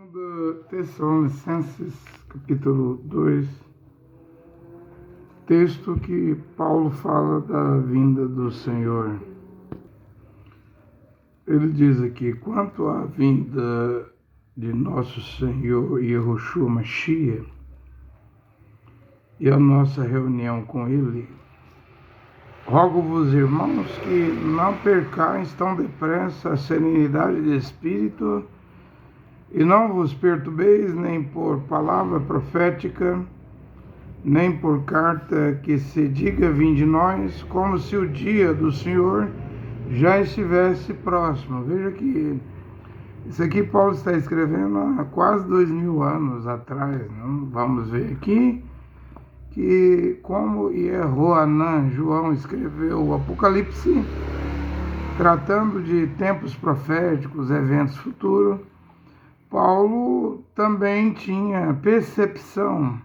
2 Tessalonicenses, capítulo 2, texto que Paulo fala da vinda do Senhor. Ele diz aqui: quanto à vinda de nosso Senhor Yahushua Mashiach e a nossa reunião com Ele, rogo-vos, irmãos, que não percais tão depressa a serenidade de espírito e não vos perturbeis nem por palavra profética, nem por carta que se diga vinde nós, como se o dia do Senhor já estivesse próximo. Veja que isso aqui Paulo está escrevendo há quase 2000 anos atrás. Não? Vamos ver aqui que como Yehoanã, João, escreveu o Apocalipse, tratando de tempos proféticos, eventos futuros, Paulo também tinha percepção,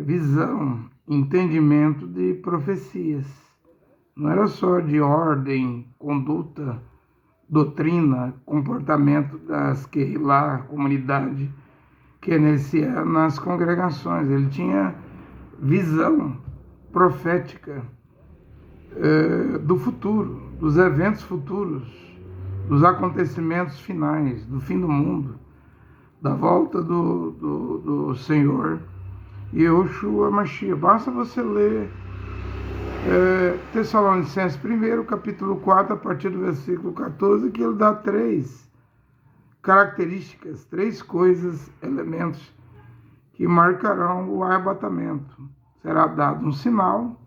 visão, entendimento de profecias. Não era só de ordem, conduta, doutrina, comportamento das Keilah, comunidade kenesia nas congregações. Ele tinha visão profética do futuro, dos eventos futuros, dos acontecimentos finais, do fim do mundo, da volta do Senhor Yahushua Mashiach. Basta você ler Tessalonicenses 1, capítulo 4, a partir do versículo 14, que ele dá 3 características, 3 coisas, elementos que marcarão o arrebatamento. Será dado um sinal,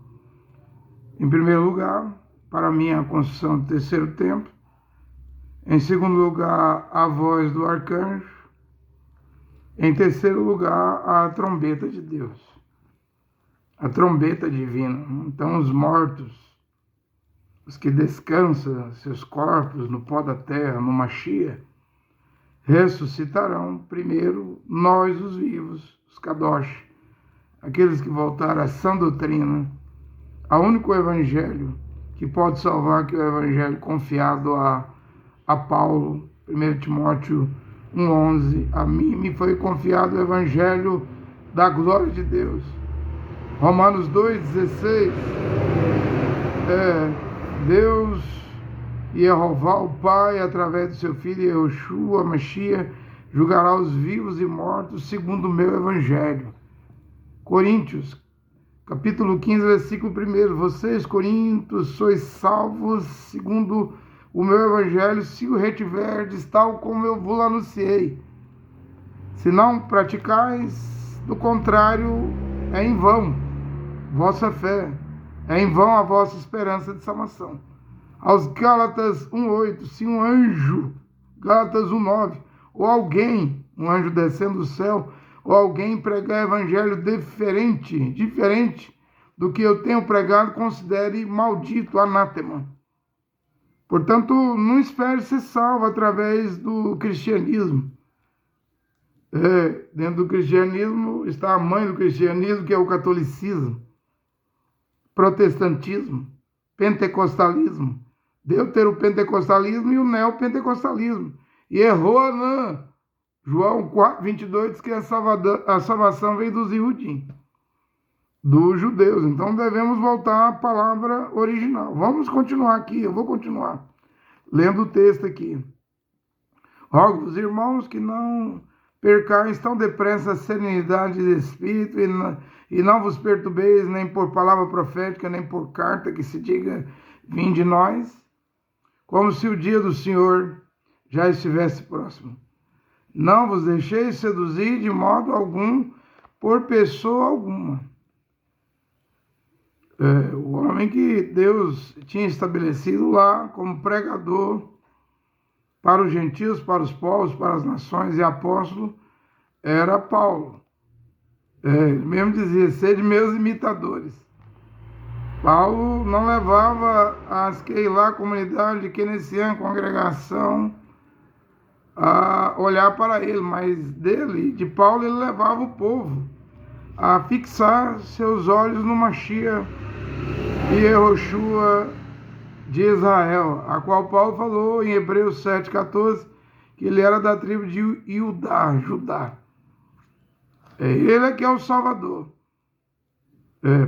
em primeiro lugar, para a construção do terceiro templo. Em segundo lugar, a voz do arcanjo. Em terceiro lugar, a trombeta de Deus, a trombeta divina. Então, os mortos, os que descansam seus corpos no pó da terra, no Mashiach, ressuscitarão primeiro. Nós, os vivos, os Kadosh, aqueles que voltaram à sã doutrina, ao único evangelho que pode salvar, que é o evangelho confiado a Paulo. 1 Timóteo 1,11, a mim me foi confiado o evangelho da glória de Deus. Romanos 2,16, Deus Yehová, o Pai, através do seu Filho Yahushua Mashiach, julgará os vivos e mortos segundo o meu evangelho. Coríntios, capítulo 15, versículo 1, vocês, Coríntios, sois salvos segundo o meu evangelho, se o retiverdes, tal como eu vos anunciei. Se não praticais, do contrário, é em vão vossa fé, é em vão a vossa esperança de salvação. Aos Gálatas 1,8, se um anjo, Gálatas 1,9, ou alguém, um anjo descendo do céu, ou alguém pregar evangelho diferente do que eu tenho pregado, considere maldito, anátema. Portanto, não espere ser salvo através do cristianismo. Dentro do cristianismo está a mãe do cristianismo, que é o catolicismo, protestantismo, pentecostalismo, deuteropentecostalismo e o neopentecostalismo. E Yehoanã, João 4,22, diz que a salvação vem dos Yehudim, dos judeus. Então devemos voltar à palavra original. Vamos continuar aqui, eu vou continuar lendo o texto aqui. Rogo-vos, irmãos, que não percais tão depressa a serenidade de espírito e não vos perturbeis nem por palavra profética, nem por carta que se diga vinde nós, como se o dia do Senhor já estivesse próximo. Não vos deixeis seduzir de modo algum por pessoa alguma. O homem que Deus tinha estabelecido lá como pregador para os gentios, para os povos, para as nações e apóstolo, era Paulo. Ele mesmo dizia, sede meus imitadores. Paulo não levava as Keilah, comunidade kenesia, congregação, a olhar para ele, mas de Paulo, ele levava o povo a fixar seus olhos no Mashiach e Yahushua de Israel, a qual Paulo falou em Hebreus 7,14, que ele era da tribo de Judá. Ele é que é o Salvador.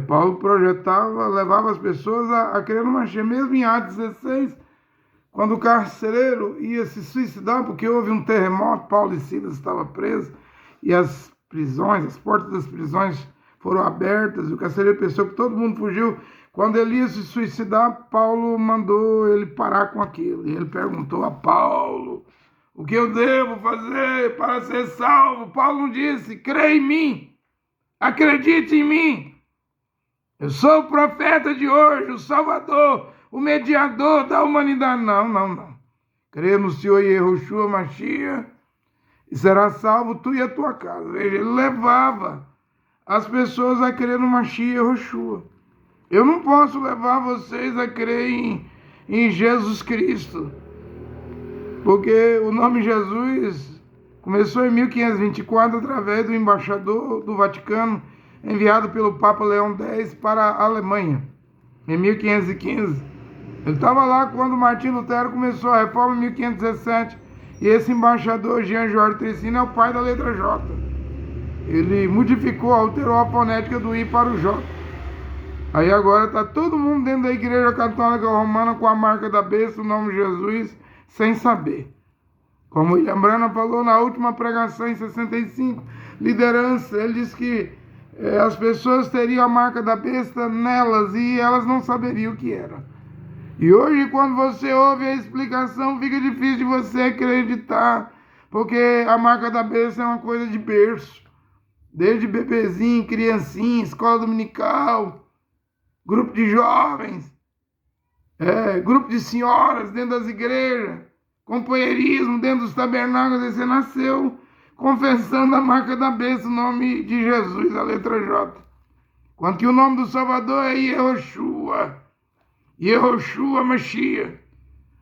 Paulo projetava, levava as pessoas a crer no Mashiach. Mesmo em Atos 16, quando o carcereiro ia se suicidar, porque houve um terremoto, Paulo e Silas estavam presos, e as portas das prisões foram abertas, e o carcereiro pensou que todo mundo fugiu. Quando ele ia se suicidar, Paulo mandou ele parar com aquilo. E ele perguntou a Paulo: o que eu devo fazer para ser salvo? Paulo não disse: crê em mim, acredite em mim. Eu sou o profeta de hoje, o Salvador, o mediador da humanidade. Não. Crê no Senhor Yehoshua Mashiach e será salvo tu e a tua casa. Veja, ele levava as pessoas a crer no Mashiach Yehoshua. Eu não posso levar vocês a crer em Jesus Cristo, porque o nome Jesus começou em 1524 através do embaixador do Vaticano, enviado pelo Papa Leão X para a Alemanha, em 1515. Ele estava lá quando Martim Lutero começou a reforma em 1517, e esse embaixador, Jean Georges Tricino, é o pai da letra J. Ele modificou, alterou a fonética do I para o J. Aí agora está todo mundo dentro da Igreja Católica Romana com a marca da besta, o nome de Jesus, sem saber. Como William Branham falou na última pregação em 65, liderança, ele disse que as pessoas teriam a marca da besta nelas e elas não saberiam o que era. E hoje, quando você ouve a explicação, fica difícil de você acreditar, porque a marca da besta é uma coisa de berço. Desde bebezinho, criancinha, escola dominical, grupo de jovens, grupo de senhoras dentro das igrejas, companheirismo dentro dos tabernáculos. Você nasceu confessando a marca da besta, o nome de Jesus, a letra J. Quando que o nome do Salvador é Yehoshua Mashiach.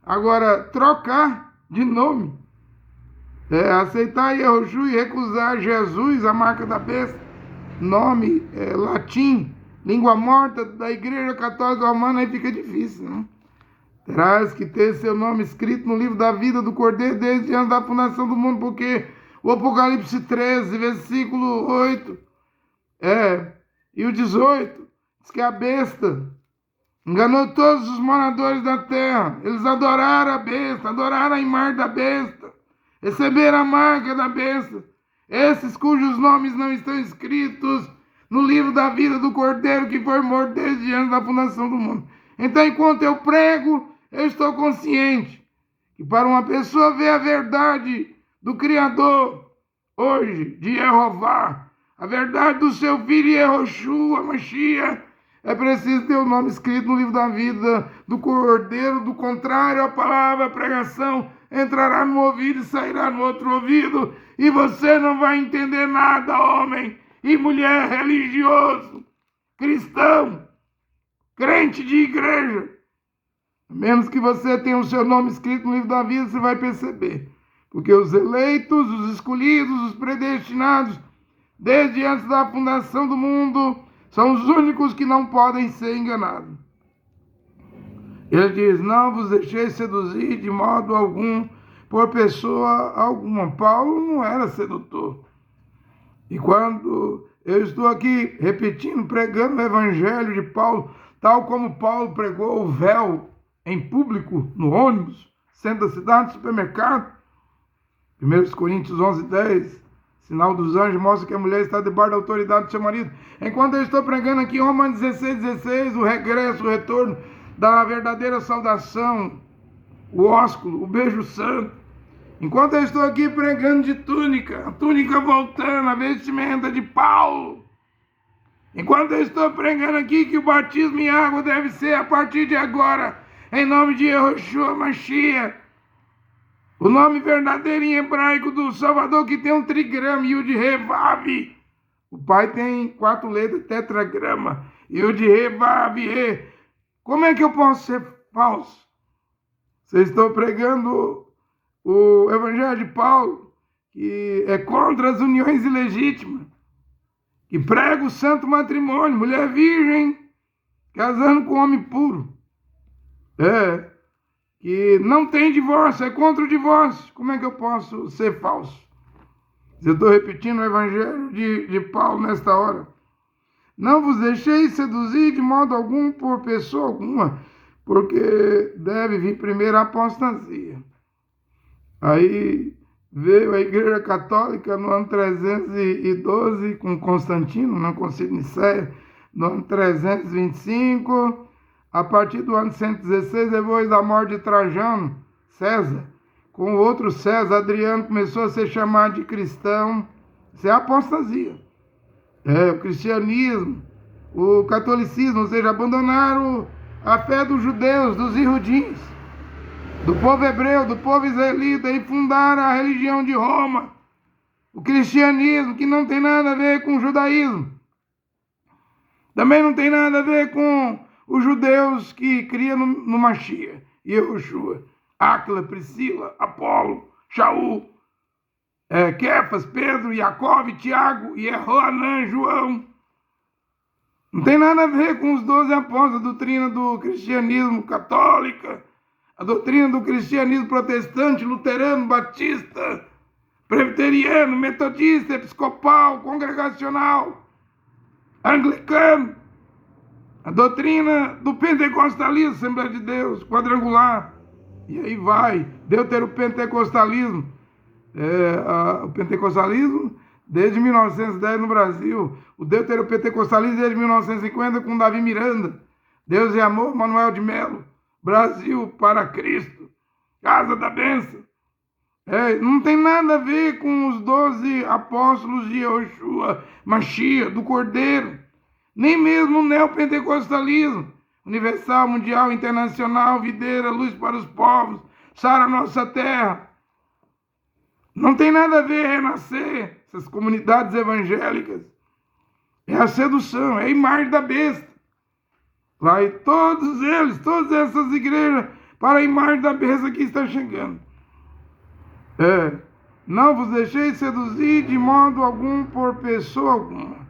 Agora, trocar de nome, aceitar Yehoshua e recusar Jesus, a marca da besta, nome latim, língua morta da Igreja Católica Romana, aí fica difícil, né? Terás que ter seu nome escrito no livro da vida do Cordeiro desde antes da fundação do mundo, porque o Apocalipse 13, versículo 8, e o 18, diz que a besta enganou todos os moradores da terra. Eles adoraram a besta, adoraram a imagem da besta, receberam a marca da besta. Esses cujos nomes não estão escritos no livro da vida do Cordeiro que foi morto desde antes da fundação do mundo. Então, enquanto eu prego, eu estou consciente que para uma pessoa ver a verdade do Criador hoje, de Jeová, a verdade do seu filho Yehoshua Mashiach, é preciso ter o nome escrito no livro da vida do Cordeiro. Do contrário, a palavra, a pregação entrará no ouvido e sairá no outro ouvido, e você não vai entender nada, homem e mulher religioso, cristão, crente de igreja. A menos que você tenha o seu nome escrito no livro da vida, você vai perceber. Porque os eleitos, os escolhidos, os predestinados, desde antes da fundação do mundo, são os únicos que não podem ser enganados. Ele diz: não vos deixeis seduzir de modo algum por pessoa alguma. Paulo não era sedutor. E quando eu estou aqui repetindo, pregando o evangelho de Paulo, tal como Paulo pregou o véu em público, no ônibus, centro da cidade, supermercado, 1 Coríntios 11:10, sinal dos anjos mostra que a mulher está debaixo da autoridade do seu marido. Enquanto eu estou pregando aqui Romanos 16:16, o regresso, o retorno da verdadeira saudação, o ósculo, o beijo santo. Enquanto eu estou aqui pregando de túnica, a túnica voltando, a vestimenta de Paulo. Enquanto eu estou pregando aqui que o batismo em água deve ser a partir de agora, em nome de Yehoshua Mashiach, o nome verdadeiro em hebraico do Salvador, que tem um trigrama, Yud-He-Vav. O pai tem 4 letras, tetragrama, Yud-He-Vav-He. Como é que eu posso ser falso? Vocês estão pregando o evangelho de Paulo, que é contra as uniões ilegítimas, que prega o santo matrimônio, mulher virgem casando com homem puro, que não tem divórcio, é contra o divórcio. Como é que eu posso ser falso? Eu estou repetindo o evangelho de Paulo nesta hora. Não vos deixeis seduzir de modo algum por pessoa alguma, porque deve vir primeiro a apostasia. Aí veio a Igreja Católica no ano 312 com Constantino, no Concílio de Nicéia, no ano 325, a partir do ano 116, depois da morte de Trajano, César, com o outro César, Adriano, começou a ser chamado de cristão. Isso é apostasia. O cristianismo, o catolicismo, ou seja, abandonaram a fé dos judeus, dos irudins, do povo hebreu, do povo israelita, e fundaram a religião de Roma, o cristianismo, que não tem nada a ver com o judaísmo. Também não tem nada a ver com os judeus que criam no Mashiach, Yehoshua, Áquila, Priscila, Apolo, Shaul, Kefas, Pedro, Jacob, Tiago, Jehoanã, João. Não tem nada a ver com os 12 apóstolos, a doutrina do cristianismo católica, a doutrina do cristianismo protestante, luterano, batista, presbiteriano, metodista, episcopal, congregacional, anglicano, a doutrina do pentecostalismo, Assembleia de Deus, quadrangular, e aí vai, deuteropentecostalismo, o pentecostalismo desde 1910 no Brasil, o deuteropentecostalismo desde 1950 com Davi Miranda, Deus é Amor, Manuel de Melo, Brasil para Cristo, Casa da Bênção. Não tem nada a ver com os 12 apóstolos de Yehoshua, Mashiach, do Cordeiro, nem mesmo o neopentecostalismo, universal, mundial, internacional, videira, luz para os povos, sara nossa terra. Não tem nada a ver renascer, essas comunidades evangélicas. É a sedução, é a imagem da besta. Vai todos eles, todas essas igrejas, para a imagem da besta que está chegando. Não vos deixeis seduzir de modo algum por pessoa alguma.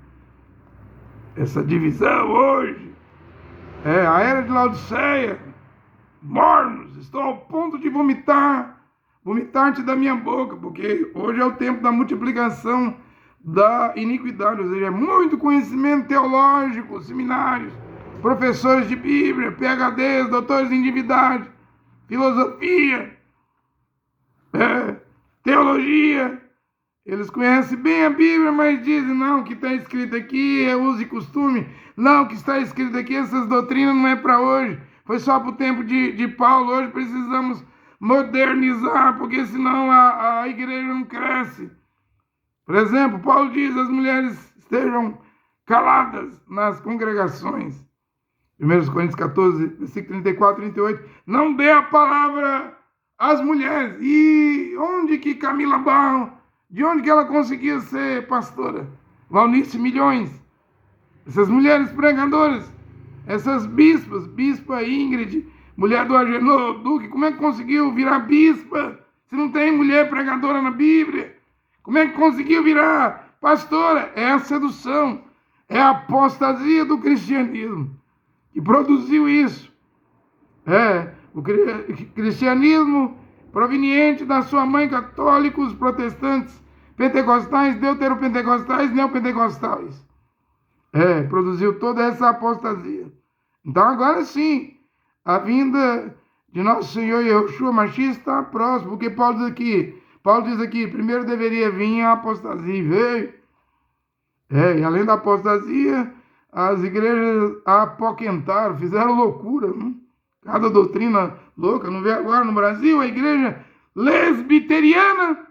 Essa divisão hoje, a era de Laodiceia, mornos, estou ao ponto de vomitar-te da minha boca, porque hoje é o tempo da multiplicação da iniquidade, ou seja, é muito conhecimento teológico, seminários, professores de Bíblia, PhDs, doutores em divindade, filosofia, teologia. Eles conhecem bem a Bíblia, mas dizem, não, o que está escrito aqui é uso e costume. Não, o que está escrito aqui, essas doutrinas não é para hoje. Foi só para o tempo de Paulo. Hoje precisamos modernizar, porque senão a igreja não cresce. Por exemplo, Paulo diz, as mulheres estejam caladas nas congregações. 1 Coríntios 14, versículo 34 e 38. Não dê a palavra às mulheres. E onde que Camila Barro, de onde que ela conseguia ser pastora? Valnice Milhões. Essas mulheres pregadoras, essas bispas, bispa Ingrid, mulher do Agenor Duque, como é que conseguiu virar bispa se não tem mulher pregadora na Bíblia? Como é que conseguiu virar pastora? É a sedução, é a apostasia do cristianismo que produziu isso. O cristianismo proveniente da sua mãe católicos, protestantes, pentecostais, deuteropentecostais, neopentecostais. Produziu toda essa apostasia. Então agora sim, a vinda de nosso Senhor Yehoshua Mashiach está próximo, porque Paulo diz aqui, primeiro deveria vir a apostasia, e veio. E além da apostasia, as igrejas apoquentaram, fizeram loucura, cada doutrina louca. Não vê agora no Brasil a igreja lesbiteriana,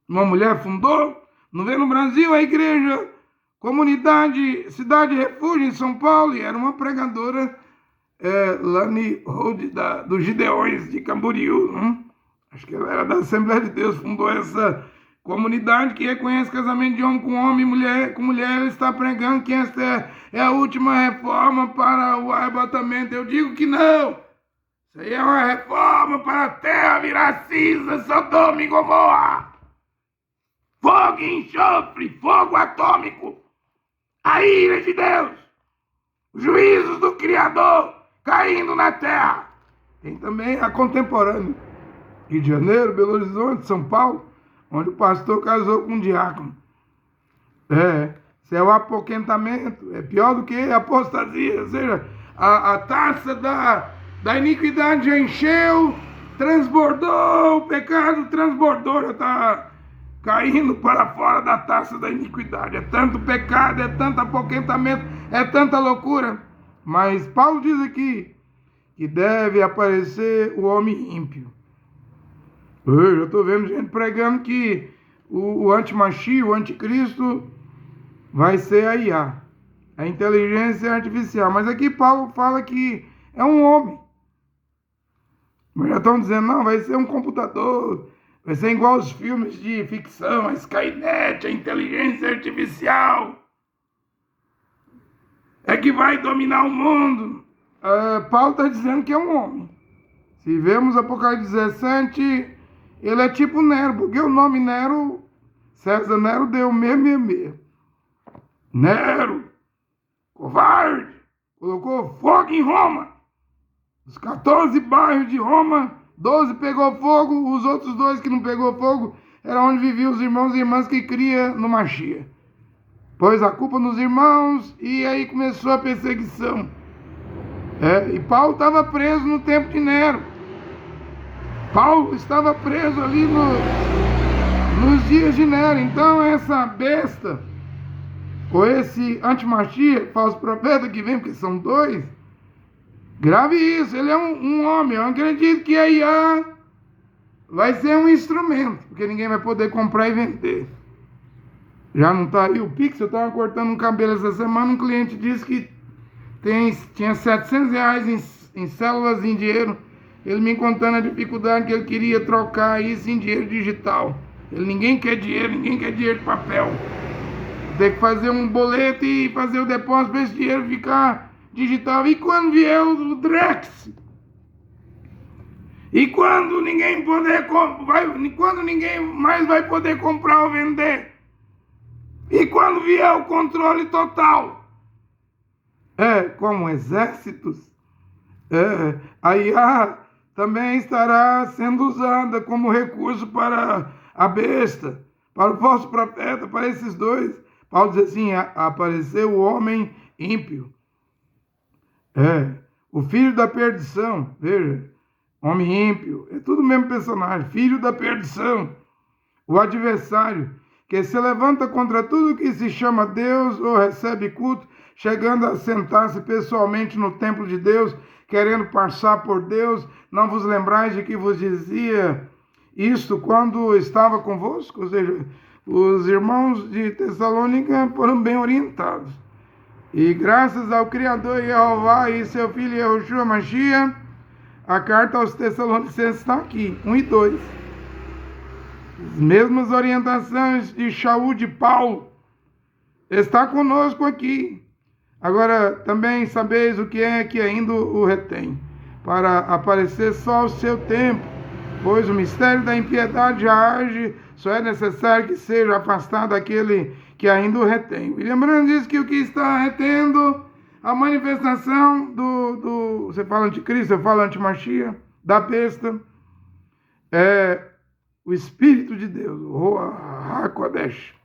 uma mulher fundou. Não vê no Brasil a igreja Comunidade Cidade Refúgio em São Paulo, e era uma pregadora Lani Road, dos Gideões de Camboriú. Acho que ela era da Assembleia de Deus, fundou essa comunidade que reconhece casamento de homem com homem, mulher com mulher. Ela está pregando que esta é a última reforma para o arrebatamento. Eu digo que não. Isso aí é uma reforma para a terra virar cinza, Sodoma e Gomorra. Fogo e enxofre, fogo atômico. A ira de Deus. Os juízos do Criador caindo na terra. Tem também a contemporânea. Rio de Janeiro, Belo Horizonte, São Paulo, onde o pastor casou com um diácono. Isso é o apoquentamento, é pior do que a apostasia, ou seja, a taça da iniquidade já encheu, transbordou, o pecado transbordou, já está caindo para fora da taça da iniquidade. É tanto pecado, é tanto apoquentamento, é tanta loucura. Mas Paulo diz aqui que deve aparecer o homem ímpio. Eu já estou vendo gente pregando que o anti-Mashiach, o anticristo, vai ser a IA, a inteligência artificial. Mas aqui Paulo fala que é um homem. Mas já estão dizendo, não, vai ser um computador, vai ser igual aos filmes de ficção, a Skynet, a inteligência artificial, é que vai dominar o mundo. Paulo está dizendo que é um homem. Se vemos Apocalipse 17, ele é tipo Nero, porque o nome Nero, César Nero deu mesmo. Nero, covarde, colocou fogo em Roma. Os 14 bairros de Roma, 12 pegou fogo, os outros 2 que não pegou fogo, era onde viviam os irmãos e irmãs que cria no Mashiach. Pôs a culpa nos irmãos e aí começou a perseguição. E Paulo estava preso no tempo de Nero. Paulo estava preso ali nos dias de Nero. Então essa besta, ou esse anti-Mashiach, falso profeta que vem, porque são 2, grave isso, ele é um homem. Eu acredito que a IA vai ser um instrumento, porque ninguém vai poder comprar e vender. Já não está aí o Pix? Eu estava cortando um cabelo essa semana, um cliente disse que tinha R$700 em células em dinheiro. Ele me contando a dificuldade que ele queria trocar isso em dinheiro digital. Ninguém quer dinheiro de papel. Tem que fazer um boleto e fazer o depósito para esse dinheiro ficar digital. E quando vier o Drex? E quando ninguém mais vai poder comprar ou vender? E quando vier o controle total? Como exércitos, a IA também estará sendo usada como recurso para a besta, para o falso profeta, para esses 2. Paulo diz assim, apareceu o homem ímpio. O filho da perdição, veja, homem ímpio, é tudo o mesmo personagem, filho da perdição, o adversário, que se levanta contra tudo que se chama Deus ou recebe culto, chegando a sentar-se pessoalmente no templo de Deus, querendo passar por Deus. Não vos lembrais de que vos dizia isto quando estava convosco? Ou seja, os irmãos de Tessalônica foram bem orientados. E graças ao Criador Jeová e seu filho Yahushua Mashiach, a carta aos Tessalonicenses está aqui, 1 e 2. As mesmas orientações de Shaul de Paulo está conosco aqui. Agora, também sabeis o que é que ainda o retém, para aparecer só ao seu tempo, pois o mistério da impiedade já age, só é necessário que seja afastado aquele que ainda o retém. William Branham diz que o que está retendo a manifestação você fala anticristo, eu falo anti-Mashiach, da besta, é o Espírito de Deus, o Ruach HaKodesh.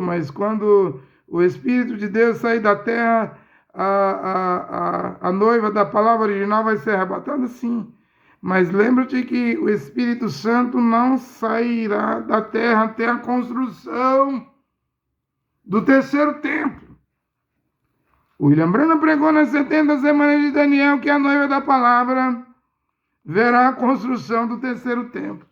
Mas quando o Espírito de Deus sair da terra, a noiva da palavra original vai ser arrebatada, sim. Mas lembra-te que o Espírito Santo não sairá da terra até a construção do terceiro templo. William Branham pregou nas 70 semanas de Daniel que a noiva da palavra verá a construção do terceiro templo.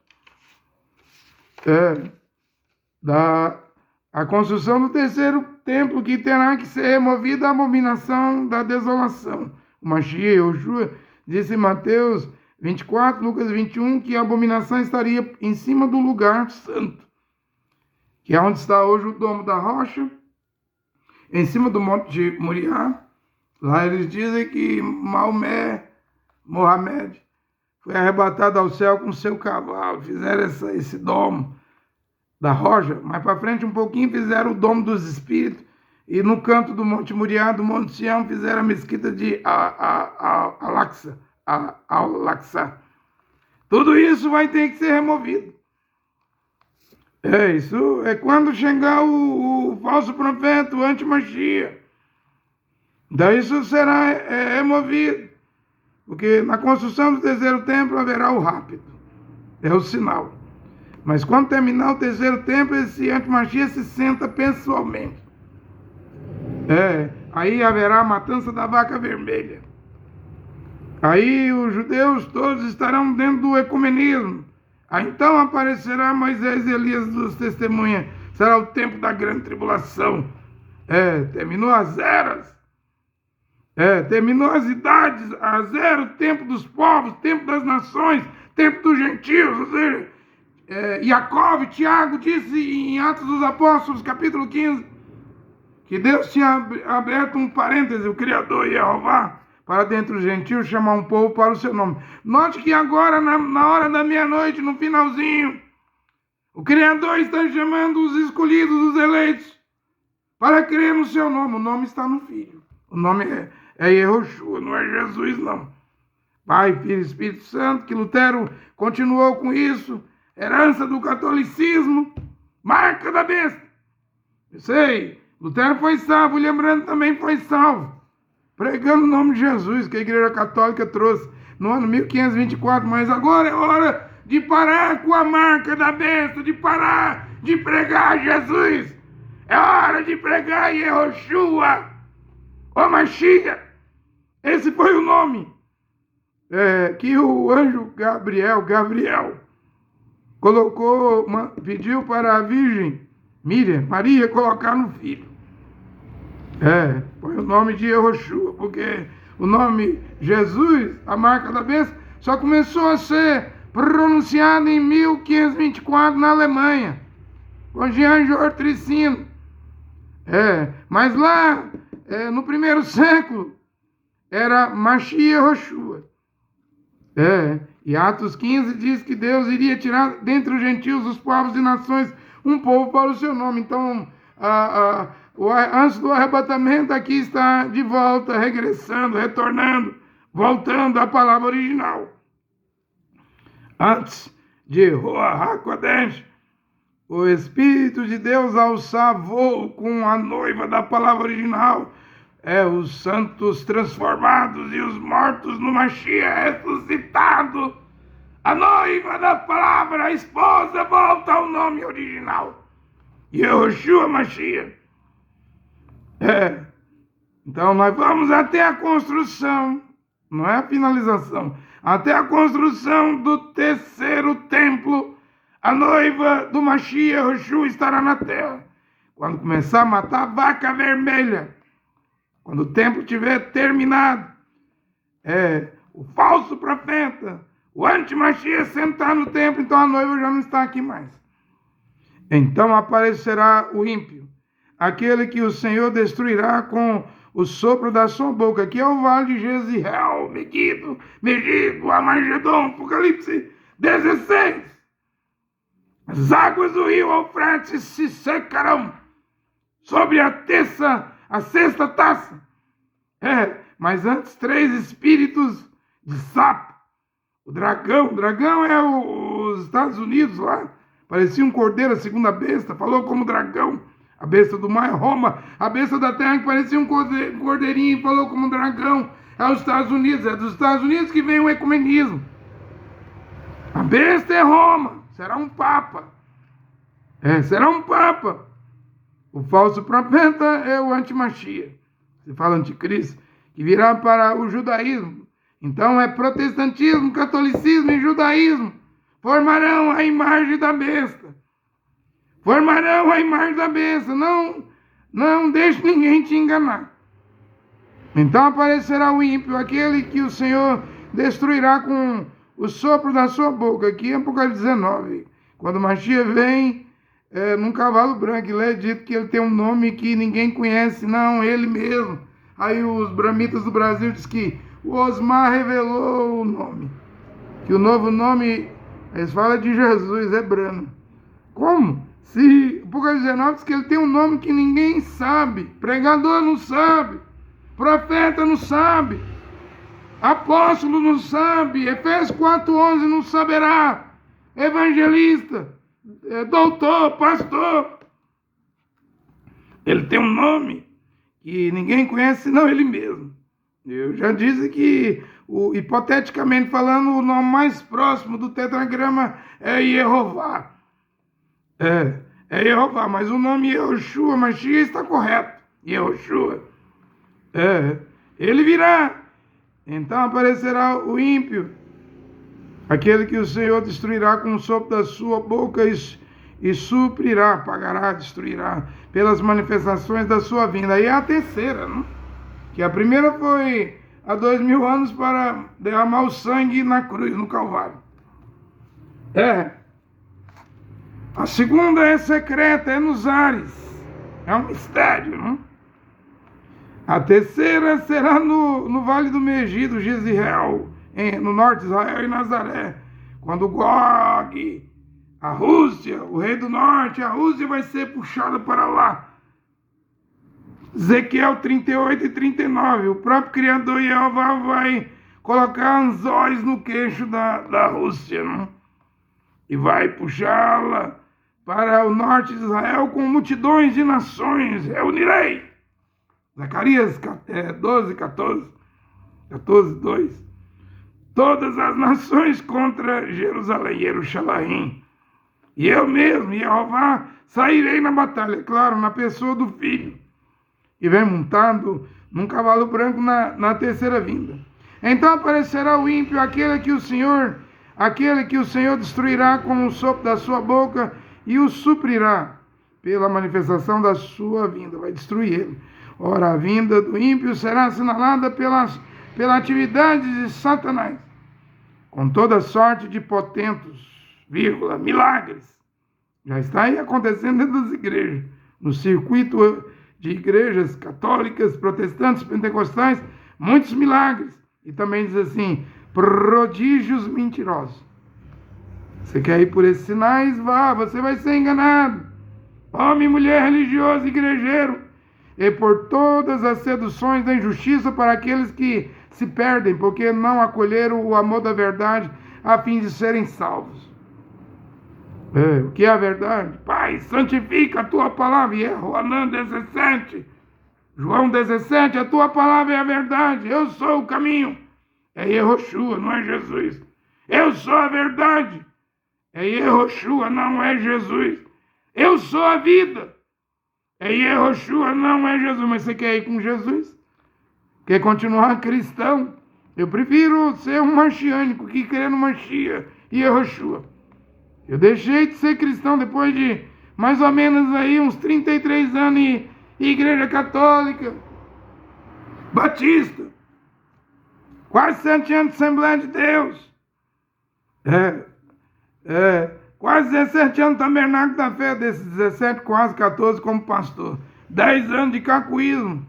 A construção do terceiro templo, que terá que ser removida a abominação da desolação. O Mashiach, Yahushua, disse em Mateus 24, Lucas 21, que a abominação estaria em cima do lugar santo, que é onde está hoje o domo da rocha, em cima do monte de Moriá. Lá eles dizem que Mohamed, foi arrebatado ao céu com seu cavalo, fizeram esse domo da rocha. Mais para frente um pouquinho fizeram o domo dos espíritos, e no canto do monte Moriá, do monte Sião, fizeram a mesquita de Al-Aqsa, al-Aqsa. Tudo isso vai ter que ser removido. Isso é quando chegar o falso profeta, o anti-Mashiach. Daí isso será removido. Porque na construção do terceiro templo haverá o rápido. É o sinal. Mas quando terminar o terceiro templo, esse anti-Mashiach se senta pessoalmente. Aí haverá a matança da vaca vermelha. Aí os judeus todos estarão dentro do ecumenismo. Aí então aparecerá Moisés e Elias dos testemunhas. Será o tempo da grande tribulação. Terminou as eras. Terminou as idades. As eras, o tempo dos povos, o tempo das nações, o tempo dos gentios. Ou seja, Jacob, Tiago disse em Atos dos Apóstolos, capítulo 15, que Deus tinha aberto um parêntese, o Criador Jeová, para dentro dos gentios chamar um povo para o seu nome. Note que agora, na hora da meia-noite, no finalzinho, o Criador está chamando os escolhidos, os eleitos, para crer no seu nome. O nome está no Filho. O nome é Yehoshua, não é Jesus, não. Pai, Filho e Espírito Santo, que Lutero continuou com isso, herança do catolicismo, marca da besta. Eu sei, Lutero foi salvo, lembrando também foi salvo, pregando o nome de Jesus, que a Igreja Católica trouxe no ano 1524, mas agora é hora de parar com a marca da besta, de parar de pregar Jesus. É hora de pregar Yehoshua, o Mashiach. Esse foi o nome que o anjo Gabriel, pediu para a Virgem Maria colocar no filho. Foi o nome de Yehoshua, porque o nome Jesus, a marca da besta, só começou a ser pronunciado em 1524 na Alemanha, com Jean Georges Tricino. Mas lá, no primeiro século, era Mashiach Yehoshua. E Atos 15 diz que Deus iria tirar dentre os gentios, os povos e nações, um povo para o seu nome. Então, antes do arrebatamento, aqui está de volta, regressando, retornando, voltando à palavra original. Antes de Ruach HaKodesh, o Espírito de Deus alçar voo com a noiva da palavra original, os santos transformados e os mortos no Mashiach ressuscitado. A noiva da palavra, a esposa, volta ao nome original. Yehoshua Mashiach. Então nós vamos até a construção, não é a finalização, até a construção do terceiro templo. A noiva do Mashiach Yehoshua estará na terra. Quando começar a matar a vaca vermelha, quando o templo tiver terminado, o falso profeta, o anti-Mashiach sentar no templo, então a noiva já não está aqui mais. Então aparecerá o ímpio, aquele que o Senhor destruirá com o sopro da sua boca, que é o vale de Jezreel, Megido, Amagedon, Apocalipse 16. As águas do rio Eufrates se secarão sobre a sexta taça. Mas antes 3 espíritos de sapo. O dragão é os Estados Unidos lá. Parecia um cordeiro, a segunda besta. Falou como dragão. A besta do mar é Roma. A besta da terra que parecia um cordeirinho. Falou como dragão. É os Estados Unidos. É dos Estados Unidos que vem o ecumenismo. A besta é Roma. Será um papa. Será um papa. O falso profeta é o anti-Mashiach. Se fala anticristo. Que virá para o judaísmo. Então é protestantismo, catolicismo e judaísmo. Formarão a imagem da besta. Formarão a imagem da besta. Não deixe ninguém te enganar. Então aparecerá o ímpio, aquele que o Senhor destruirá com o sopro da sua boca. Aqui em Apocalipse 19. Quando Mashiach vem num cavalo branco, ele é dito que ele tem um nome que ninguém conhece, não, ele mesmo. Aí os brahmitas do Brasil dizem que o Osmar revelou o nome. Que o novo nome, eles falam de Jesus, é Brana. Como? Se o Apocalipse 19 diz que ele tem um nome que ninguém sabe. Pregador não sabe. Profeta não sabe. apóstolo não sabe, Efésios 4:11 não saberá, evangelista, doutor, pastor. Ele tem um nome que ninguém conhece senão ele mesmo. Eu já disse que, hipoteticamente falando, o nome mais próximo do tetragrama é Jeová. É Jeová, mas o nome Yehoshua Mashiach está correto. Yehoshua. Ele virá. Então aparecerá o ímpio, aquele que o Senhor destruirá com o sopro da sua boca e suprirá, pagará, destruirá, pelas manifestações da sua vinda. Aí é a terceira, não? Que a primeira foi há 2000 anos para derramar o sangue na cruz, no Calvário. A segunda é secreta, é nos ares. É um mistério, não? A terceira será no Vale do Megido, Jezreel, no norte de Israel e Nazaré. Quando Gog, a Rússia, o rei do norte, a Rússia vai ser puxada para lá. Ezequiel 38 e 39. O próprio Criador Jeová vai colocar anzóis no queixo da Rússia, não? E vai puxá-la para o norte de Israel com multidões de nações. Reunirei. Zacarias 12, 14, 2. Todas as nações contra Jerusalém, Jerusalém. E eu mesmo, Jeová, sairei na batalha, claro, na pessoa do filho. E vem montado num cavalo branco na terceira vinda. Então aparecerá o ímpio, aquele que o Senhor destruirá com o sopro da sua boca e o suprirá pela manifestação da sua vinda. Vai destruir ele. Ora, a vinda do ímpio será assinalada pela atividade de Satanás, com toda sorte de portentos, milagres. Já está aí acontecendo dentro das igrejas, no circuito de igrejas católicas, protestantes, pentecostais, muitos milagres. E também diz assim, prodígios mentirosos. Você quer ir por esses sinais? Vá, você vai ser enganado. Homem, mulher, religioso, igrejeiro, e por todas as seduções da injustiça para aqueles que se perdem, porque não acolheram o amor da verdade, a fim de serem salvos. O que é a verdade? Pai, santifica a tua palavra. E é João 17. João 17, a tua palavra é a verdade. Eu sou o caminho. É Yehoshua, não é Jesus. Eu sou a verdade. É Yehoshua, não é Jesus. Eu sou a vida. É Yehoshua, não é Jesus. Mas você quer ir com Jesus? Quer continuar cristão? Eu prefiro ser um marchiânico que crer no Mashiach e Yehoshua. Eu deixei de ser cristão depois de mais ou menos aí uns 33 anos em igreja católica, batista, quase 7 anos de Assembleia de Deus, quase 17 anos de Tabernáculo da Fé, desses 17, quase 14 como pastor, 10 anos de cacuísmo,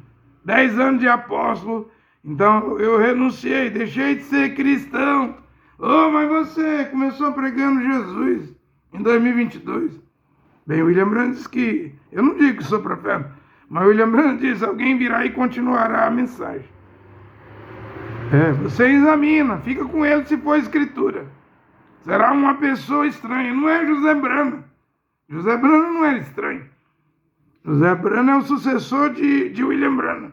10 anos de apóstolo. Então eu renunciei, deixei de ser cristão. Mas você começou pregando Jesus em 2022. Bem, William Branham diz que, eu não digo que sou profeta, mas William Branham diz, alguém virá e continuará a mensagem. Você examina, fica com ele se for escritura. Será uma pessoa estranha, não é José Brana. José Brana não era estranho. José Brana é o sucessor de William Branham.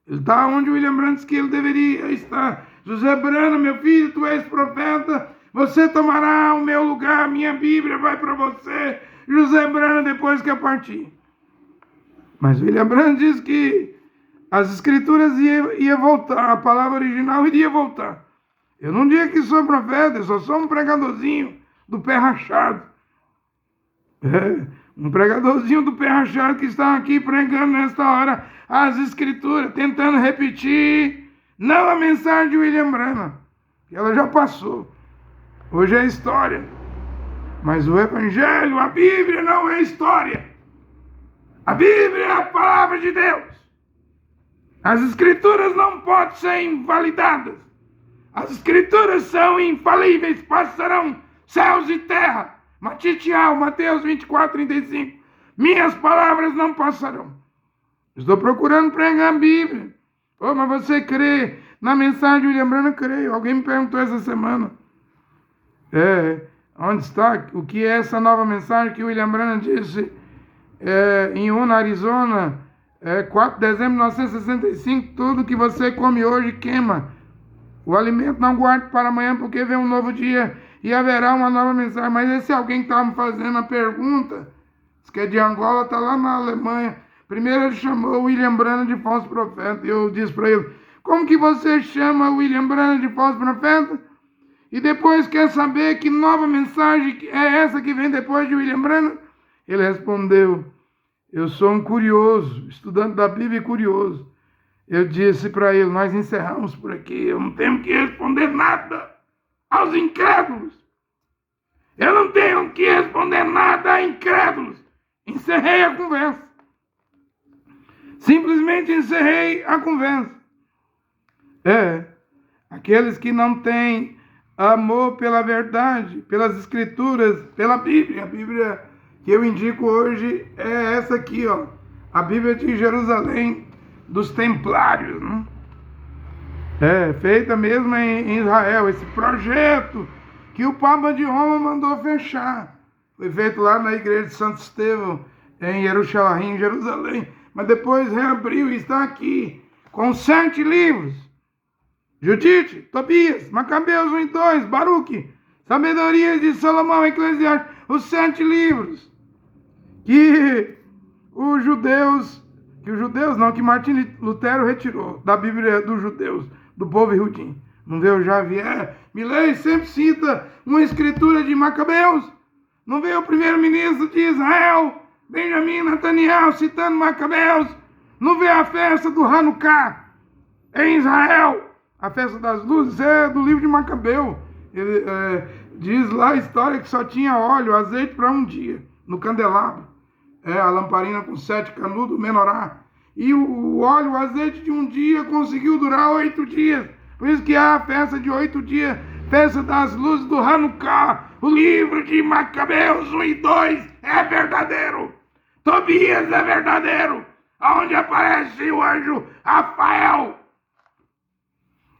Ele está onde William Branham disse que ele deveria estar. José Brana, meu filho, tu és profeta, você tomará o meu lugar, minha Bíblia vai para você. José Brana, depois que eu partir. Mas William Branham diz que as escrituras ia voltar, a palavra original iria voltar. Eu não digo que sou profeta, eu só sou um pregadorzinho do pé rachado. Um pregadorzinho do pé rachado que está aqui pregando nesta hora as escrituras, tentando repetir, não a mensagem de William Branham, que ela já passou. Hoje é história. Mas o Evangelho, a Bíblia não é história. A Bíblia é a palavra de Deus. As escrituras não podem ser invalidadas. As escrituras são infalíveis, passarão céus e terra. Mateus 24, 35. Minhas palavras não passarão. Estou procurando pregar a Bíblia. Mas você crê na mensagem de William Branham, creio. Alguém me perguntou essa semana. Onde está? O que é essa nova mensagem que William Branham disse em Una, Arizona, 4 de dezembro de 1965, tudo que você come hoje queima. O alimento não guarde para amanhã, porque vem um novo dia e haverá uma nova mensagem. Mas esse alguém que estava me fazendo a pergunta, que é de Angola, está lá na Alemanha. Primeiro ele chamou William Branham de falso profeta. E eu disse para ele, como que você chama William Branham de falso profeta? E depois quer saber que nova mensagem é essa que vem depois de William Branham? Ele respondeu, eu sou um curioso, estudante da Bíblia e curioso. Eu disse para ele, nós encerramos por aqui, eu não tenho que responder nada aos incrédulos. Eu não tenho que responder nada a incrédulos. Encerrei a conversa. Simplesmente encerrei a conversa. Aqueles que não têm amor pela verdade, pelas escrituras, pela Bíblia. A Bíblia que eu indico hoje é essa aqui, ó. A Bíblia de Jerusalém, dos Templários, né? Feita mesmo em Israel. Esse projeto que o Papa de Roma mandou fechar. Foi feito lá na igreja de Santo Estevão, em Jerusalém, Jerusalém. Mas depois reabriu e está aqui, com 7 livros. Judite, Tobias, Macabeus 1 e 2, Baruque, Sabedoria de Salomão, Eclesiastes, os 7 livros que que Martim Lutero retirou da Bíblia dos judeus, do povo Yehudim. Não vê o Javier Milei sempre cita uma escritura de Macabeus. Não vê o primeiro-ministro de Israel, Benjamin Netanyahu, citando Macabeus. Não vê a festa do Hanukkah em Israel. A festa das luzes é do livro de Macabeu. Ele diz lá a história que só tinha óleo, azeite para um dia, no candelabro. A lamparina com 7 canudos, o menorá. E o óleo, o azeite de um dia conseguiu durar 8 dias. Por isso que há a festa de 8 dias, festa das luzes do Hanukkah. O livro de Macabeus 1 e 2 é verdadeiro. Tobias é verdadeiro. Onde aparece o anjo Rafael.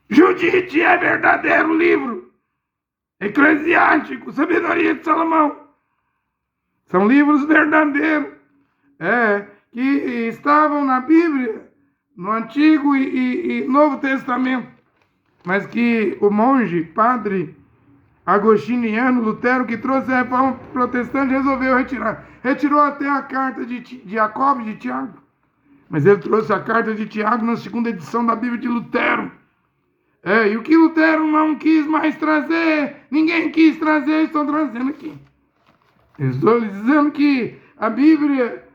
Judite é verdadeiro livro. Eclesiástico, Sabedoria de Salomão. São livros verdadeiros. Que estavam na Bíblia, no Antigo e Novo Testamento. Mas que o monge, padre agostiniano, Lutero, que trouxe a reforma protestante, resolveu retirar. Retirou até a carta de Jacob, de Tiago. Mas ele trouxe a carta de Tiago na segunda edição da Bíblia de Lutero. E o que Lutero não quis mais trazer, ninguém quis trazer, estou trazendo aqui. Estou lhes dizendo que a Bíblia,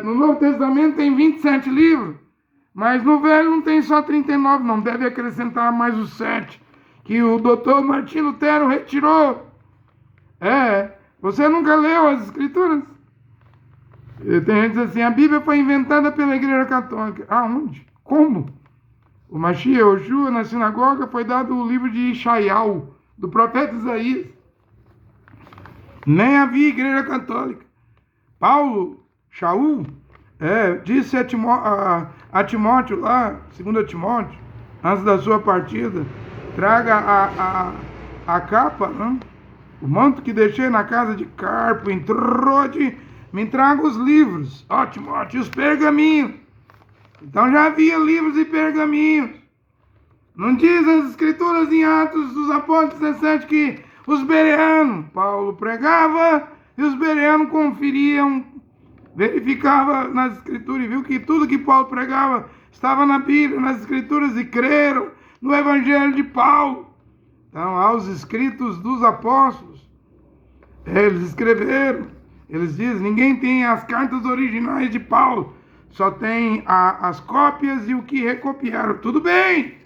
no Novo Testamento, tem 27 livros, mas no Velho não tem só 39, não. Deve acrescentar mais os 7, que o doutor Martim Lutero retirou. Você nunca leu as Escrituras? Tem gente que diz assim, a Bíblia foi inventada pela Igreja Católica. Aonde? Como? O Mashiach, Yoshua, na sinagoga, foi dado o livro de Ishaial, do profeta Isaías. Nem havia Igreja Católica. Paulo, Shaul, disse a Timóteo lá, 2 Timóteo, antes da sua partida, traga a capa, né? O manto que deixei na casa de Carpo, em Trode, me traga os livros, ó Timóteo, os pergaminhos. Então já havia livros e pergaminhos. Não diz as Escrituras em Atos dos Apóstolos 17 que os bereanos, Paulo pregava e os bereanos conferiam, verificavam nas Escrituras e viu que tudo que Paulo pregava estava na Bíblia, nas Escrituras e creram no Evangelho de Paulo. Então, aos escritos dos apóstolos, eles escreveram, eles dizem, ninguém tem as cartas originais de Paulo, só tem as cópias e o que recopiaram. Tudo bem,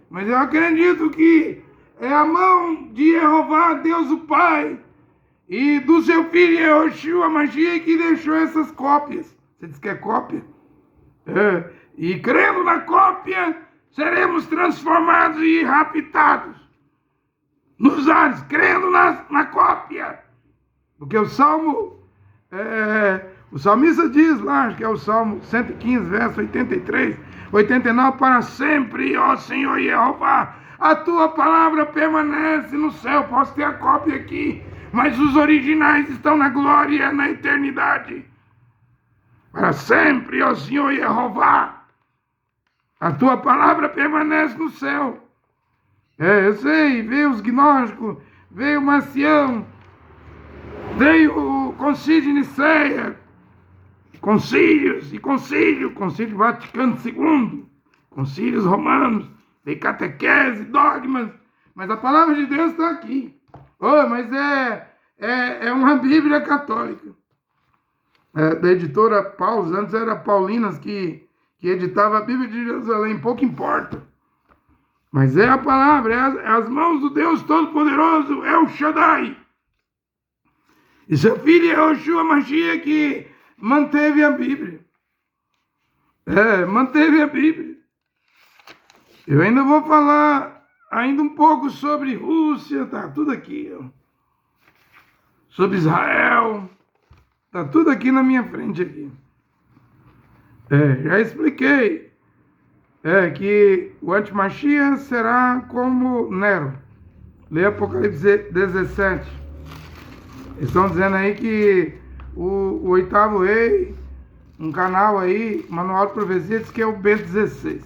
mas eu acredito que é a mão de Jeová, Deus o Pai, e do seu filho Yehoshua Mashiach que deixou essas cópias. Você diz que é cópia? E crendo na cópia, seremos transformados e raptados nos ares, crendo na cópia. Porque o Salmo O salmista diz lá, acho que é o Salmo 115, verso 83, 89, para sempre, ó Senhor Jeová, a tua palavra permanece no céu. Posso ter a cópia aqui, mas os originais estão na glória, na eternidade. Para sempre, ó Senhor Jeová, a tua palavra permanece no céu. Eu sei, veio os gnósticos, veio o Marcião, veio o Concílio de Nicéia, concílios e concílio Vaticano II, concílios romanos, veio catequese, dogmas, mas a palavra de Deus está aqui. Mas é uma Bíblia católica. Da editora Paulus, antes era Paulinas que editava a Bíblia de Jerusalém, pouco importa. Mas é a palavra, é as mãos do Deus Todo-Poderoso, é o Shaddai. E seu filho é Yoshua Mashiach que manteve a Bíblia. Manteve a Bíblia. Eu ainda vou falar ainda um pouco sobre Rússia, tá tudo aqui. Sobre Israel, tá tudo aqui na minha frente aqui. Já expliquei. Que o antimachia será como Nero. Lê Apocalipse 17. Eles estão dizendo aí que o oitavo rei, um canal aí, Manual de Profecia, diz que é o Bento 16.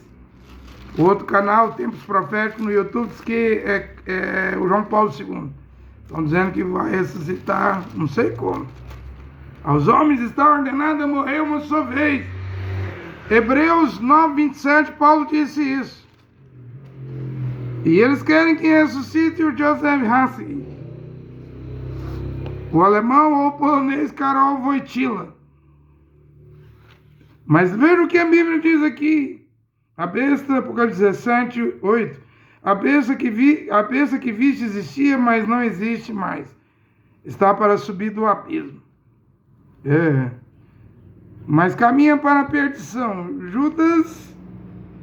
O outro canal, Tempos Proféticos, no YouTube, diz que é o João Paulo II. Estão dizendo que vai ressuscitar, não sei como. Aos homens está ordenado a morrer uma só vez. Hebreus 9, 27, Paulo disse isso. E eles querem que ressuscite o Joseph Hassig, o alemão ou o polonês Karol Wojtyla. Mas veja o que a Bíblia diz aqui. A besta, Apocalipse 17, 8. A besta que viste existia, mas não existe mais. Está para subir do abismo. Mas caminha para a perdição. Judas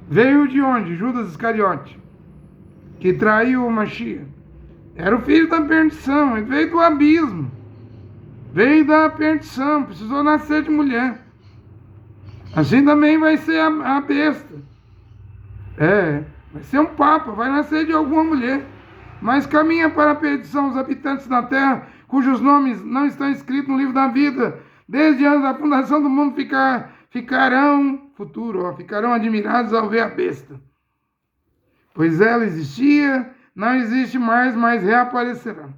veio de onde? Judas Iscariote, que traiu o Mashiach. Era o filho da perdição, ele veio do abismo. Veio da perdição, precisou nascer de mulher. Assim também vai ser a besta. Vai ser um papa, vai nascer de alguma mulher. Mas caminha para a perdição os habitantes da terra, cujos nomes não estão escritos no livro da vida, desde antes da fundação do mundo ficarão admirados ao ver a besta. Pois ela existia, não existe mais, mas reaparecerá.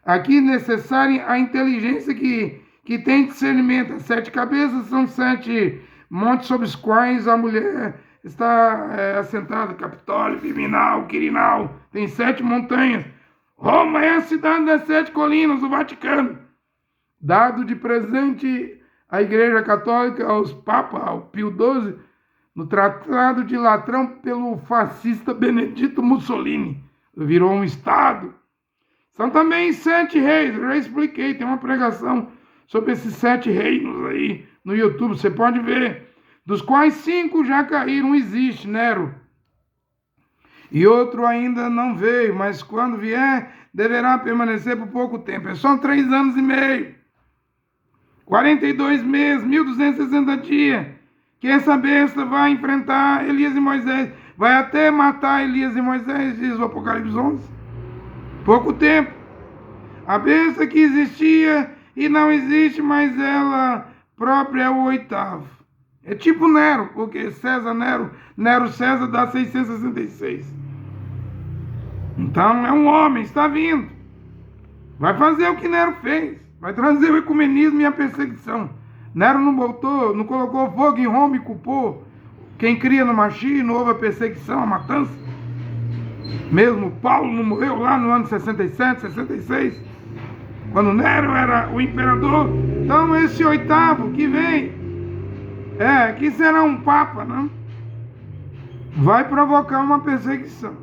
Aqui necessária a inteligência que tem discernimento. As 7 cabeças são 7 montes sobre os quais a mulher está assentada. Capitólio, Viminal, Quirinal. Tem 7 montanhas. Roma é a cidade das 7 colinas, o Vaticano. Dado de presente à Igreja Católica, aos papas, ao Pio XII, no Tratado de Latrão pelo fascista Benedito Mussolini. Virou um Estado. São também 7 reis, eu já expliquei, tem uma pregação sobre esses 7 reinos aí no YouTube, você pode ver. Dos quais 5 já caíram, existe, Nero. E outro ainda não veio, mas quando vier, deverá permanecer por pouco tempo. É só 3 anos e meio. 42 meses, 1260 dias, que essa besta vai enfrentar Elias e Moisés. Vai até matar Elias e Moisés, diz o Apocalipse 11. Pouco tempo. A besta que existia e não existe, mas ela própria é o oitavo. É tipo Nero, porque Nero César dá 666. Então é um homem, está vindo. Vai fazer o que Nero fez. Vai trazer o ecumenismo e a perseguição. Nero não colocou fogo em Roma e culpou quem cria no Mashiach, não houve a perseguição, a matança. Mesmo Paulo não morreu lá no ano 67, 66, quando Nero era o imperador. Então esse oitavo que vem, que será um papa, não? Vai provocar uma perseguição.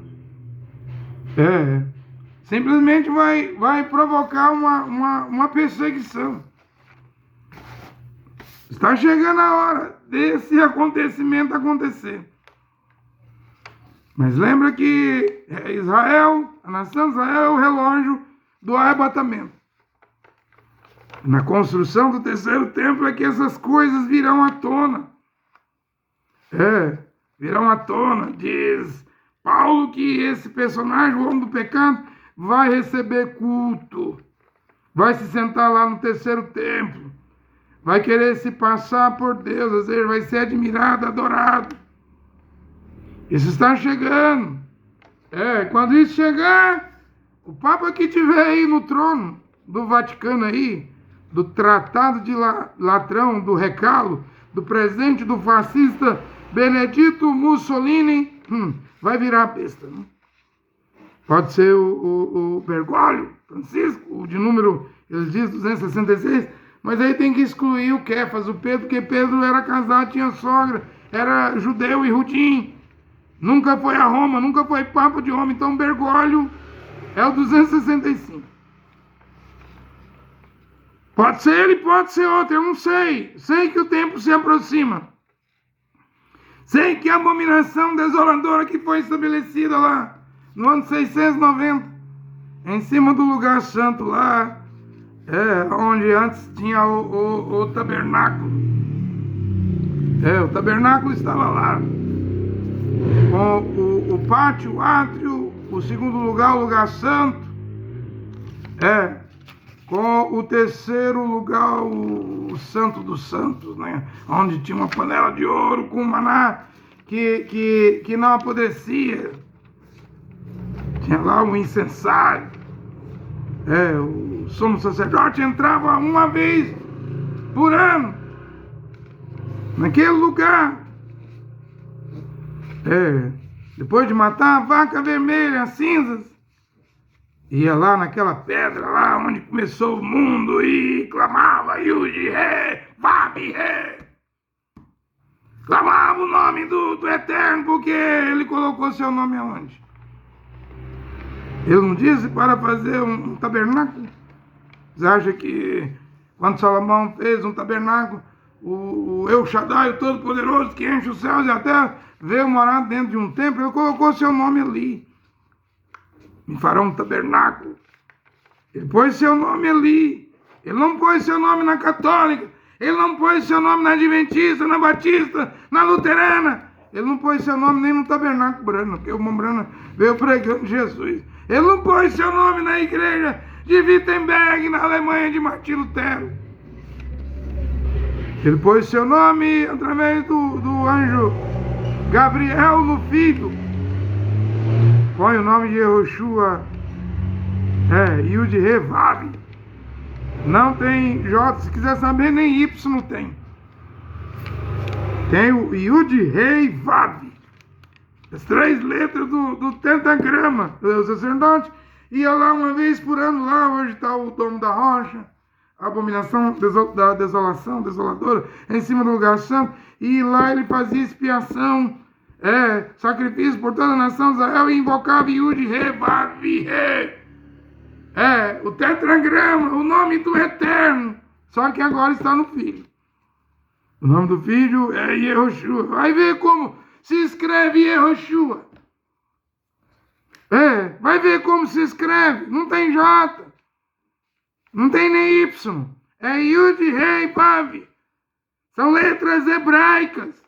Simplesmente vai provocar uma perseguição. Está chegando a hora desse acontecimento acontecer. Mas lembra que Israel, a nação de Israel é o relógio do arrebatamento. Na construção do terceiro templo é que essas coisas virão à tona. Virão à tona. Diz Paulo que esse personagem, o homem do pecado, vai receber culto. Vai se sentar lá no terceiro templo. Vai querer se passar por Deus, ou seja, vai ser admirado, adorado. Isso está chegando. Quando isso chegar, o Papa que tiver aí no trono do Vaticano aí, do Tratado de Latrão, do Recalo, do presente do fascista Benedito Mussolini, vai virar besta, né? Pode ser o Bergoglio, Francisco, o de número, eles dizem 266, mas aí tem que excluir o Kéfas, o Pedro, porque Pedro era casado, tinha sogra, era judeu e rudim, nunca foi a Roma, nunca foi Papa de Roma, então Bergoglio é o 265. Pode ser ele, pode ser outro, eu não sei. Sei que o tempo se aproxima. Sei que a abominação desoladora que foi estabelecida lá no ano 690, em cima do lugar santo lá, onde antes tinha o tabernáculo. O tabernáculo estava lá, com o pátio, o átrio, o segundo lugar, o lugar santo, com o terceiro lugar, o Santo dos Santos, né? Onde tinha uma panela de ouro com maná que não apodrecia. Tinha lá um incensário. O sumo sacerdote entrava uma vez por ano naquele lugar. Depois de matar a vaca vermelha, as cinzas, ia lá naquela pedra lá onde começou o mundo e clamava Yud-He, Vav-He. Clamava o nome do Eterno, porque ele colocou seu nome aonde? Ele não disse para fazer um tabernáculo? Você acha que quando Salomão fez um tabernáculo, o El Shaddai, o Todo-Poderoso, que enche os céus e a terra, veio morar dentro de um templo, ele colocou seu nome ali. Me farão um tabernáculo. Ele pôs seu nome ali. Ele não pôs seu nome na católica. Ele não pôs seu nome na adventista, na batista, na luterana. Ele não pôs seu nome nem no tabernáculo Brana, porque o irmão Brana veio pregando Jesus. Ele não pôs seu nome na igreja de Wittenberg, na Alemanha, de Martim Lutero. Ele pôs seu nome através do anjo Gabriel no Filho. Põe o nome de Yehoshua, Yud-He, Vav. Não tem J, se quiser saber, nem Y tem. Tem o Yud-He, Vav. As 3 letras do tentagrama. O sacerdote ia lá uma vez por ano, lá hoje está o Domo da Rocha, a abominação da desolação, desoladora, em cima do lugar santo, e lá ele fazia expiação, sacrifício por toda a nação de Israel, e invocava Yud-He, Vav-He. O tetragrama, o nome do Eterno, só que agora está no Filho. O nome do Filho é Yehoshua. Vai ver como se escreve Yehoshua. Vai ver como se escreve. Não tem J. Não tem nem Y. É Yud-He, Vav. São letras hebraicas.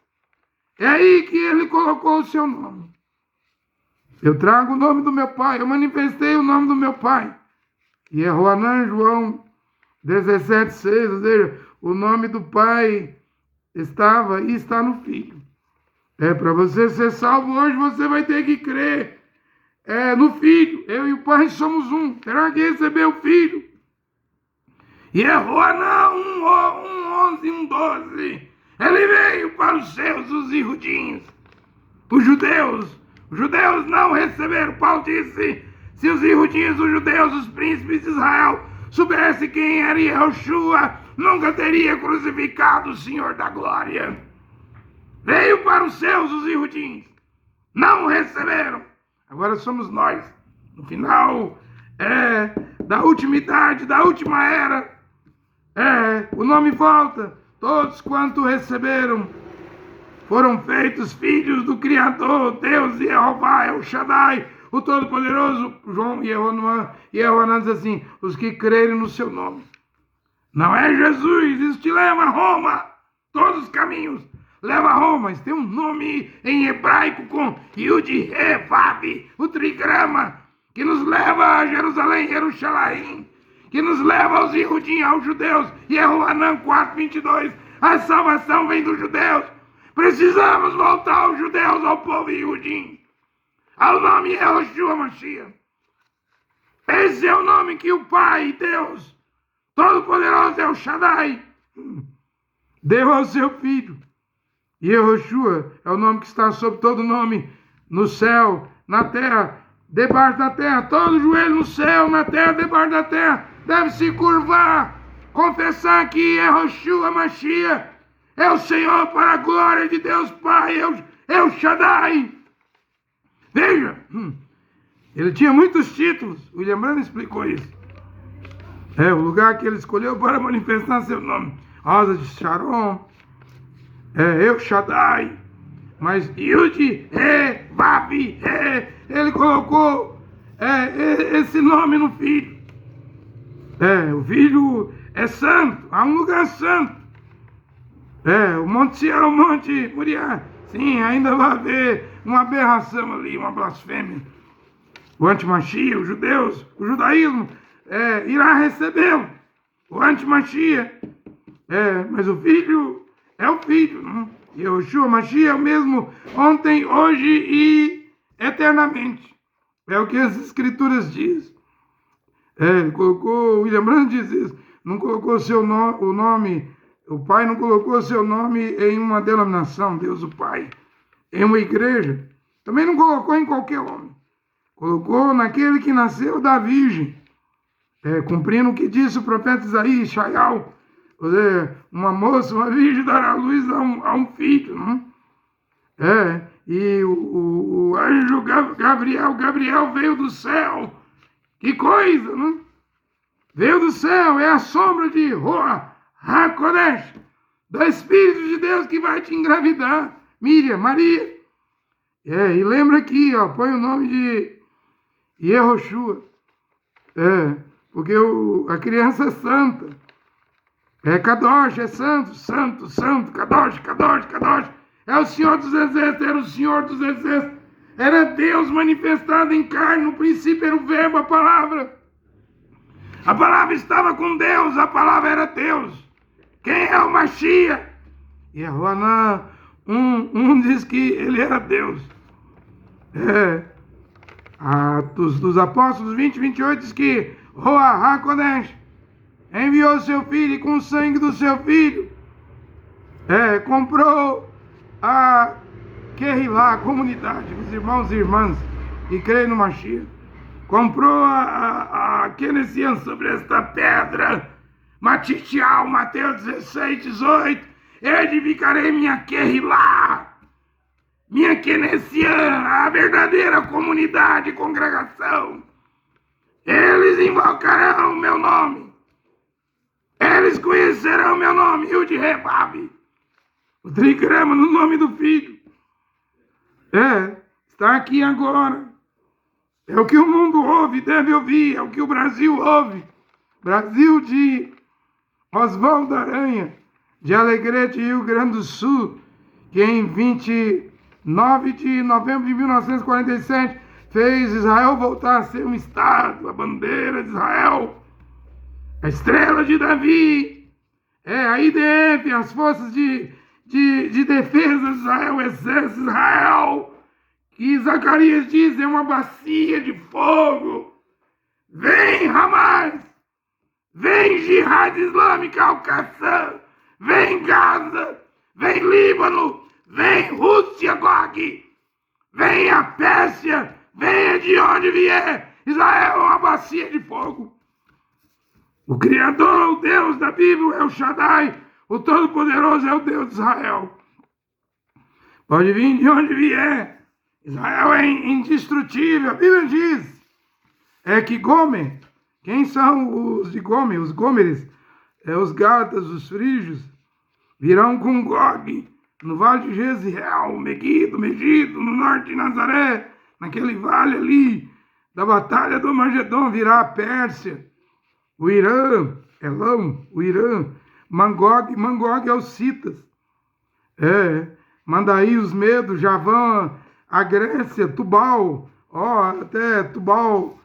É aí que ele colocou o seu nome. Eu trago o nome do meu pai. Eu manifestei o nome do meu pai. E é Roanã, João 17,6. Ou seja, o nome do pai estava e está no Filho. Para você ser salvo hoje, você vai ter que crer no Filho. Eu e o Pai somos um. Terá que receber o Filho. E é Roanã 1:11, 1:12. Ele veio para os seus, os irudinhos. Os judeus não receberam. Paulo disse, se os irudinhos, os judeus, os príncipes de Israel soubessem quem era Yehoshua, nunca teria crucificado o Senhor da Glória. Veio para os seus, os irudinhos. Não receberam. Agora somos nós. No final da última idade, da última era. O nome volta. Todos quanto receberam foram feitos filhos do Criador, Deus Jeová, El Shaddai, o Todo-Poderoso. João e Yehoanã diz assim, os que crerem no seu nome. Não é Jesus, isso te leva a Roma. Todos os caminhos levam a Roma. Isso tem um nome em hebraico com Yud-He-Vav, o trigrama, que nos leva a Jerusalém, Jerusalém, que nos leva aos Yehudim, aos judeus. Yehoanã 4:22, a salvação vem dos judeus. Precisamos voltar aos judeus, ao povo Yehudim, ao nome Yehoshua Mashiach. Esse é o nome que o Pai, Deus Todo-Poderoso, El Shaddai, deu ao seu Filho. Yehoshua é o nome que está sobre todo nome, no céu, na terra, debaixo da terra. Todo joelho no céu, na terra, debaixo da terra, deve se curvar, confessar que Yehoshua Mashiach é o Senhor para a glória de Deus Pai, El Shaddai. Veja, ele tinha muitos títulos, William Branham explicou isso. É o lugar que ele escolheu para manifestar seu nome. Rosa de Sharon, El Shaddai, mas Yud-He-Vav, ele colocou esse nome no Filho. O Filho é santo, há um lugar santo. O Monte Sião, o Monte Moriá. Sim, ainda vai haver uma aberração ali, uma blasfêmia. O anti-Mashiach, os judeus, o judaísmo irá recebê-lo. O anti-Mashiach. Mas o Filho é o Filho. Não? Yehoshua Mashiach é o mesmo ontem, hoje e eternamente. É o que as Escrituras dizem. Ele colocou, William Branham diz isso, não colocou o nome, o Pai não colocou seu nome em uma denominação, Deus o Pai, em uma igreja. Também não colocou em qualquer homem. Colocou naquele que nasceu da Virgem, cumprindo o que disse o profeta Isaías, Shaial, uma moça, uma virgem dará luz a um filho. Não? E o anjo Gabriel veio do céu. Que coisa, não? Veio do céu, é a sombra de Ruach HaKodesh, do Espírito de Deus que vai te engravidar, Miriam, Maria. E lembra aqui, põe o nome de Yehoshua. Porque a criança é santa. Kadosh, é santo, santo, santo, Kadosh, Kadosh, Kadosh. É o Senhor dos Exércitos, era o Senhor dos Exércitos. Era Deus manifestado em carne, no princípio era o verbo, a palavra. A palavra estava com Deus, a palavra era Deus. Quem é o Mashiach? Yehoanã, diz que ele era Deus. Atos dos Apóstolos 20:28 diz que Ruach HaKodesh enviou seu filho e com o sangue do seu filho comprou a Kehilá, a comunidade, os irmãos e irmãs que creem no Mashiach. Comprou a Kenessian sobre esta pedra, Matitial, Mateus 16:18, edificarei minha Kehilá, minha Kenessian, a verdadeira comunidade, congregação. Eles invocarão o meu nome, eles conhecerão meu nome, Yud-He-Vav, o trigrama no nome do Filho. Está aqui agora. É o que o mundo ouve, deve ouvir, é o que o Brasil ouve. Brasil de Oswaldo Aranha, de Alegrete, Rio Grande do Sul, que em 29 de novembro de 1947 fez Israel voltar a ser um Estado, a bandeira de Israel, a estrela de Davi, a IDF, as forças de defesa de Israel, o exército de Israel, que Zacarias diz é uma bacia de fogo. Vem Hamas, vem Jihad Islâmica Al-Qassam, vem Gaza, vem Líbano, vem Rússia, Gog, vem a Pérsia, venha de onde vier. Israel é uma bacia de fogo. O Criador, o Deus da Bíblia é o Shaddai, o Todo-Poderoso é o Deus de Israel. Pode vir de onde vier. Israel é indestrutível. A Bíblia diz que Gomer, quem são os de Gomer? Os Gômeres, os Gálatas, os Frígios, virão com Gog, no vale de Jezreel, Megido, no norte de Nazaré, naquele vale ali da batalha do Armagedon, virá a Pérsia, o Irã, Elão, o Irã, Magog é os citas. Mandaí, os medos, Javã, a Grécia, Tubal, até Tubal,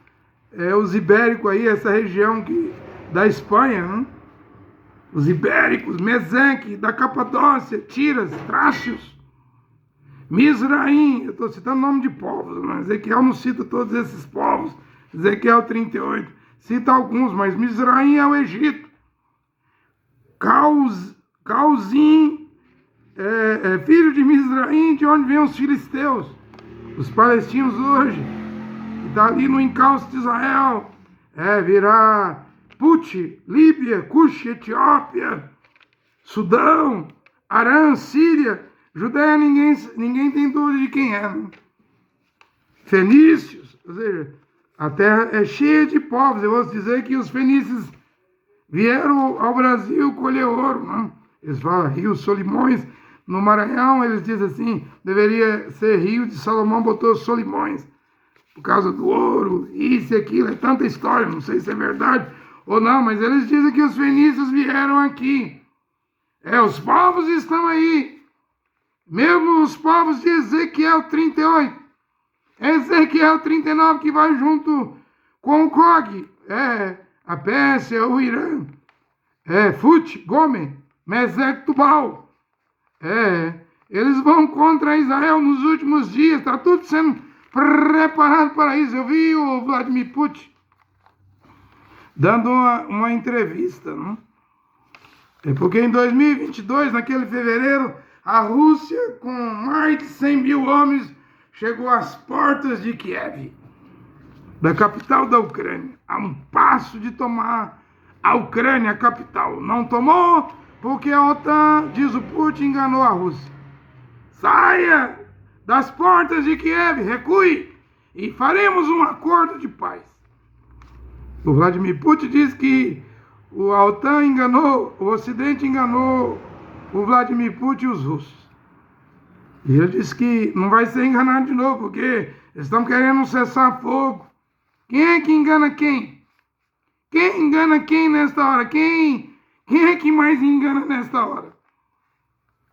os ibéricos aí, essa região da Espanha, né? Os ibéricos, Meseque, da Capadócia, Tiras, Trácios, Mizraim, eu estou citando o nome de povos, mas Ezequiel não cita todos esses povos. Ezequiel 38 cita alguns, mas Mizraim é o Egito. Cauzim, filho de Mizraim, de onde vêm os filisteus, os palestinos hoje, que está ali no encalço de Israel, virá Put, Líbia, Cush, Etiópia, Sudão, Arã, Síria, Judéia, ninguém tem dúvida de quem é, né? Fenícios, ou seja, a terra é cheia de povos. Eu vou dizer que os fenícios vieram ao Brasil colher ouro, né? Eles falam Rio Solimões. No Maranhão, eles dizem assim, deveria ser Rio de Salomão, botou Solimões, por causa do ouro, isso e aquilo, é tanta história, não sei se é verdade ou não, mas eles dizem que os fenícios vieram aqui. Os povos estão aí, mesmo os povos de Ezequiel 38, Ezequiel 39, que vai junto com o Gog, a Pérsia, o Irã, Fut, Gomer, Mesec, Tubal. Eles vão contra Israel nos últimos dias, está tudo sendo preparado para isso. Eu vi o Vladimir Putin dando uma entrevista, né? Porque em 2022, naquele fevereiro, a Rússia, com mais de 100 mil homens, chegou às portas de Kiev, da capital da Ucrânia, a um passo de tomar a Ucrânia, a capital. Não tomou porque a OTAN, diz o Putin, enganou a Rússia. Saia das portas de Kiev, recue, e faremos um acordo de paz. O Vladimir Putin diz que a OTAN enganou, o Ocidente enganou o Vladimir Putin e os russos. E ele disse que não vai ser enganado de novo, porque eles estão querendo um cessar-fogo. Quem é que engana quem? Quem engana quem nesta hora? Quem é que mais engana nesta hora?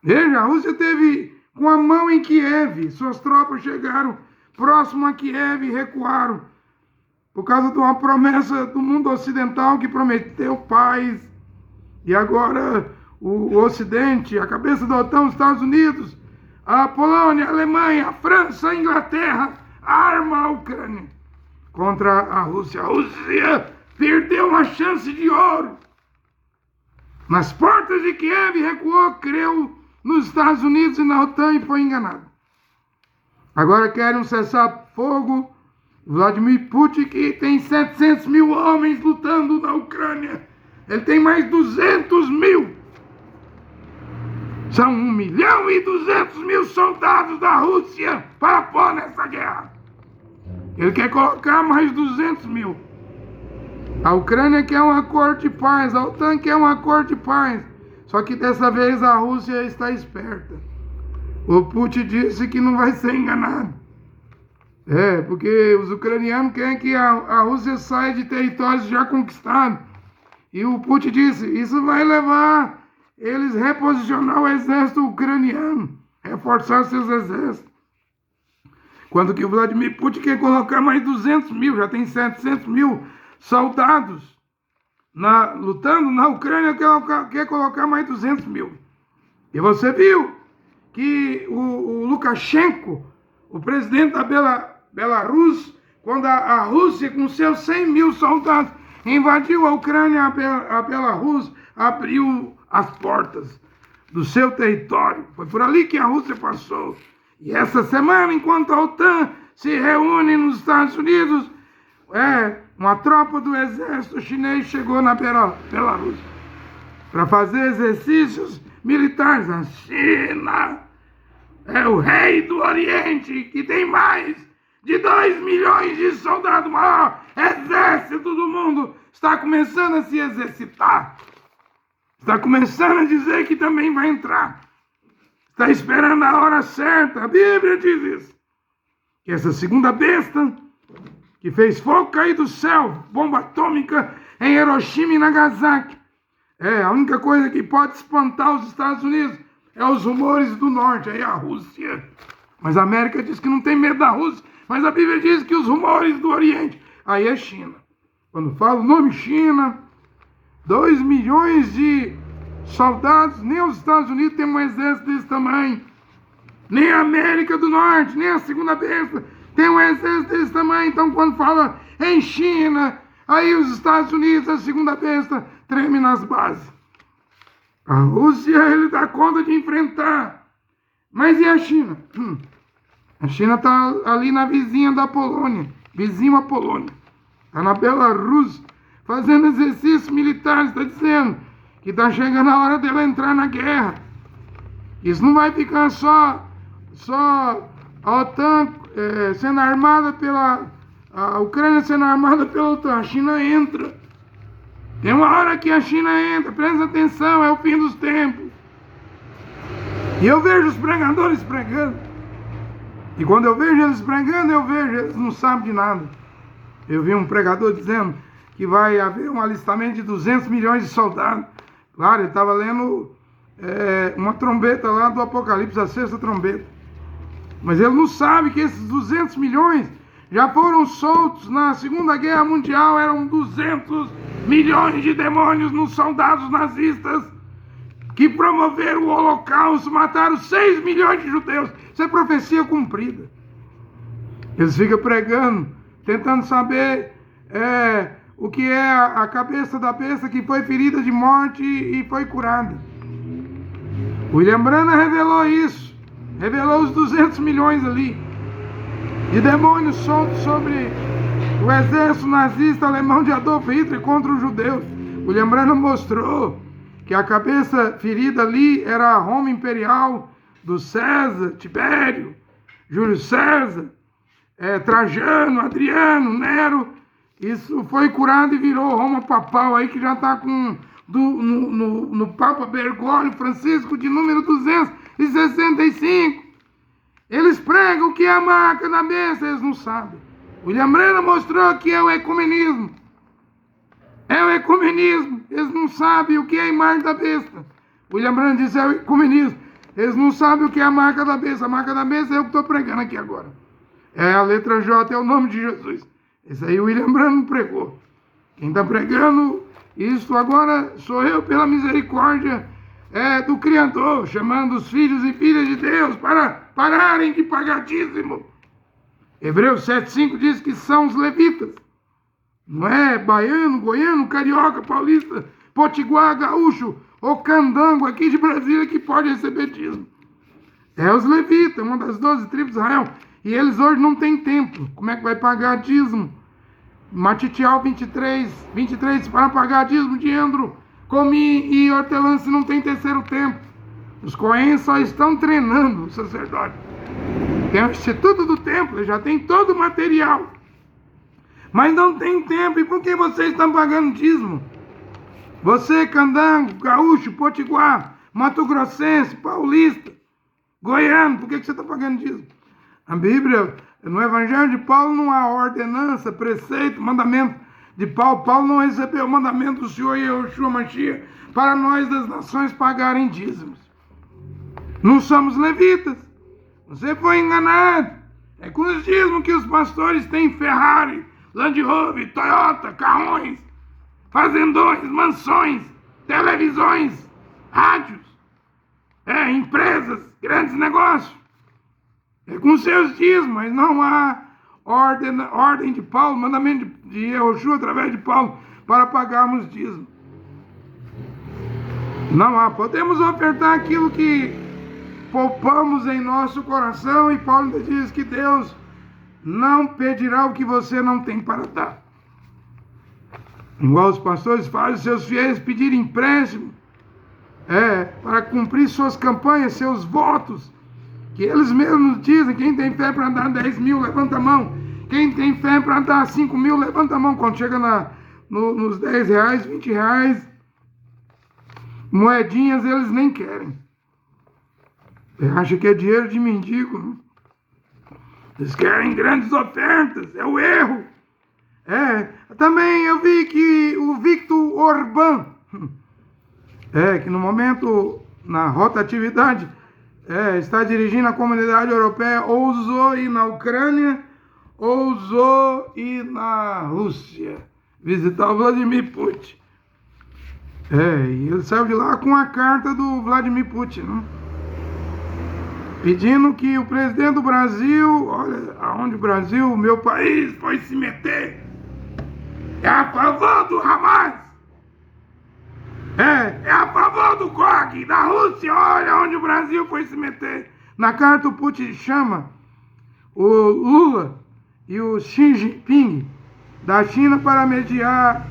Veja, a Rússia teve com a mão em Kiev. Suas tropas chegaram próximo a Kiev e recuaram por causa de uma promessa do mundo ocidental que prometeu paz. E agora o Ocidente, a cabeça da OTAN, os Estados Unidos, a Polônia, a Alemanha, a França, a Inglaterra, arma a Ucrânia contra a Rússia. A Rússia perdeu uma chance de ouro. Nas portas de Kiev, recuou, creu nos Estados Unidos e na OTAN e foi enganado. Agora querem um cessar-fogo. Vladimir Putin, que tem 700 mil homens lutando na Ucrânia, ele tem mais 200 mil. São 1.200.000 soldados da Rússia para pôr nessa guerra. Ele quer colocar mais 200 mil. A Ucrânia quer um acordo de paz, a OTAN quer um acordo de paz. Só que dessa vez a Rússia está esperta. O Putin disse que não vai ser enganado. Porque os ucranianos querem que a Rússia saia de territórios já conquistados. E o Putin disse, isso vai levar eles a reposicionar o exército ucraniano, reforçar seus exércitos. Quando que o Vladimir Putin quer colocar mais 200 mil, já tem 700 mil soldados lutando na Ucrânia, quer colocar mais 200 mil. E você viu que o Lukashenko, o presidente da Belarus, quando a Rússia, com seus 100 mil soldados, invadiu a Ucrânia, a Belarus abriu as portas do seu território. Foi por ali que a Rússia passou. E essa semana, enquanto a OTAN se reúne nos Estados Unidos, uma tropa do exército chinês chegou na Belarus para fazer exercícios militares. A China é o rei do Oriente, que tem mais de 2 milhões de soldados. O maior exército do mundo está começando a se exercitar. Está começando a dizer que também vai entrar. Está esperando a hora certa. A Bíblia diz isso. Que essa segunda besta, que fez fogo cair do céu, bomba atômica em Hiroshima e Nagasaki, A única coisa que pode espantar os Estados Unidos é os rumores do norte, aí a Rússia. Mas a América diz que não tem medo da Rússia, mas a Bíblia diz que os rumores do Oriente, aí é China. Quando fala o nome China, 2 milhões de soldados, nem os Estados Unidos têm um exército desse tamanho, nem a América do Norte, nem a segunda besta tem um exército desse tamanho. Então quando fala em China, aí os Estados Unidos, a segunda besta, treme nas bases. A Rússia ele dá conta de enfrentar. Mas e a China? A China está ali na vizinha da Polônia, vizinho à Polônia. Está na Belarus, fazendo exercícios militares, está dizendo que está chegando a hora dela entrar na guerra. Isso não vai ficar só a OTAN sendo armada a Ucrânia sendo armada pela OTAN. A China entra. Tem uma hora que a China entra, presta atenção, é o fim dos tempos. E eu vejo os pregadores pregando. E quando eu vejo eles pregando, eles não sabem de nada. Eu vi um pregador dizendo que vai haver um alistamento de 200 milhões de soldados. Claro, ele estava lendo uma trombeta lá do Apocalipse, a sexta trombeta. Mas ele não sabe que esses 200 milhões já foram soltos na Segunda Guerra Mundial. Eram 200 milhões de demônios nos soldados nazistas que promoveram o Holocausto, mataram 6 milhões de judeus. Isso é profecia cumprida. Eles ficam pregando, tentando saber o que é a cabeça da besta que foi ferida de morte e foi curada. William Branham revelou isso. Revelou os 200 milhões ali de demônios soltos sobre o exército nazista alemão de Adolf Hitler contra os judeus. William Branham mostrou que a cabeça ferida ali era a Roma Imperial do César, Tibério, Júlio César, Trajano, Adriano, Nero. Isso foi curado e virou Roma Papal aí, que já está no Papa Bergoglio Francisco de número 265. Eles pregam o que é a marca da besta, eles não sabem. William Branham mostrou que é o ecumenismo. É o ecumenismo. Eles não sabem o que é a marca da besta. William Branham disse é o ecumenismo. Eles não sabem o que é a marca da besta. A marca da besta é eu que estou pregando aqui agora. É a letra J, é o nome de Jesus. Esse aí o William Branham pregou. Quem está pregando isso agora sou eu, pela misericórdia do Criador, chamando os filhos e filhas de Deus para pararem de pagar dízimo. Hebreus 7,5 diz que são os levitas. Não é baiano, goiano, carioca, paulista, potiguar, gaúcho ou candango aqui de Brasília que pode receber dízimo. É os levitas, uma das 12 tribos de Israel. E eles hoje não têm templo. Como é que vai pagar dízimo? Matitial 23, para pagar dízimo de endro, comi e hortelã se não tem terceiro templo. Os coéns só estão treinando o sacerdote. Tem o Instituto do Templo, já tem todo o material. Mas não tem tempo. E por que vocês estão pagando dízimo? Você, candango, gaúcho, potiguar, mato-grossense, paulista, goiano, por que você está pagando dízimo? A Bíblia, no Evangelho de Paulo, não há ordenança, preceito, mandamento de Paulo. Paulo não recebeu o mandamento do Senhor Yeshua Mashiach para nós das nações pagarem dízimos. Não somos levitas. Você foi enganado. É com os dízimos que os pastores têm Ferrari, Land Rover, Toyota, carrões, fazendões, mansões, televisões, rádios, empresas, grandes negócios. É com seus dízimos, mas não há ordem de Paulo, mandamento de Yeshua através de Paulo para pagarmos dízimo. Não há. Podemos ofertar aquilo que poupamos em nosso coração, e Paulo diz que Deus não pedirá o que você não tem para dar. Igual os pastores fazem seus fiéis pedir empréstimo para cumprir suas campanhas, seus votos, que eles mesmos dizem. Quem tem fé para dar 10 mil, levanta a mão. Quem tem fé para dar 5 mil, levanta a mão. Quando chega nos 10 reais, 20 reais, moedinhas eles nem querem. Acha que é dinheiro de mendigo, né? Eles querem grandes ofertas, é o erro. Também eu vi que o Viktor Orbán, que no momento, na rotatividade, está dirigindo a comunidade europeia, ousou ir na Ucrânia, ousou ir na Rússia, visitar o Vladimir Putin. E ele saiu de lá com a carta do Vladimir Putin, né? Pedindo que o presidente do Brasil, olha aonde o Brasil, meu país, foi se meter, é a favor do Hamas, é a favor do GOG, da Rússia, olha onde o Brasil foi se meter. Na carta o Putin chama o Lula e o Xi Jinping da China para mediar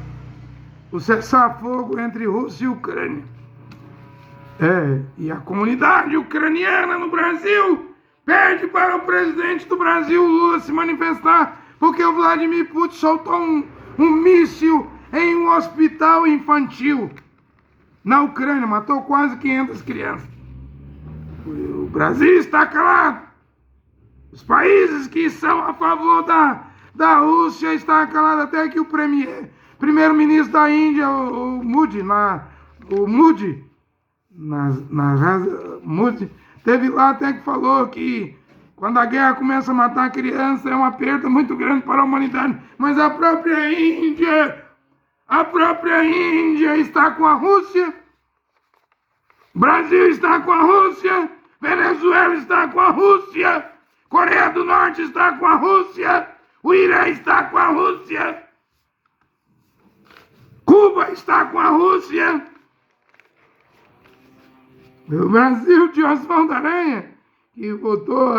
o cessar-fogo entre Rússia e Ucrânia. E a comunidade ucraniana no Brasil pede para o presidente do Brasil, Lula, se manifestar, porque o Vladimir Putin soltou um míssil em um hospital infantil na Ucrânia, matou quase 500 crianças. O Brasil está calado. Os países que são a favor da Rússia estão calados, até que o primeiro-ministro da Índia, o Modi, teve lá até que falou que quando a guerra começa a matar a criança é uma perda muito grande para a humanidade. Mas a própria Índia está com a Rússia, Brasil está com a Rússia, Venezuela está com a Rússia, Coreia do Norte está com a Rússia, o Irã está com a Rússia, Cuba está com a Rússia. O Brasil de Oswaldo Aranha, que votou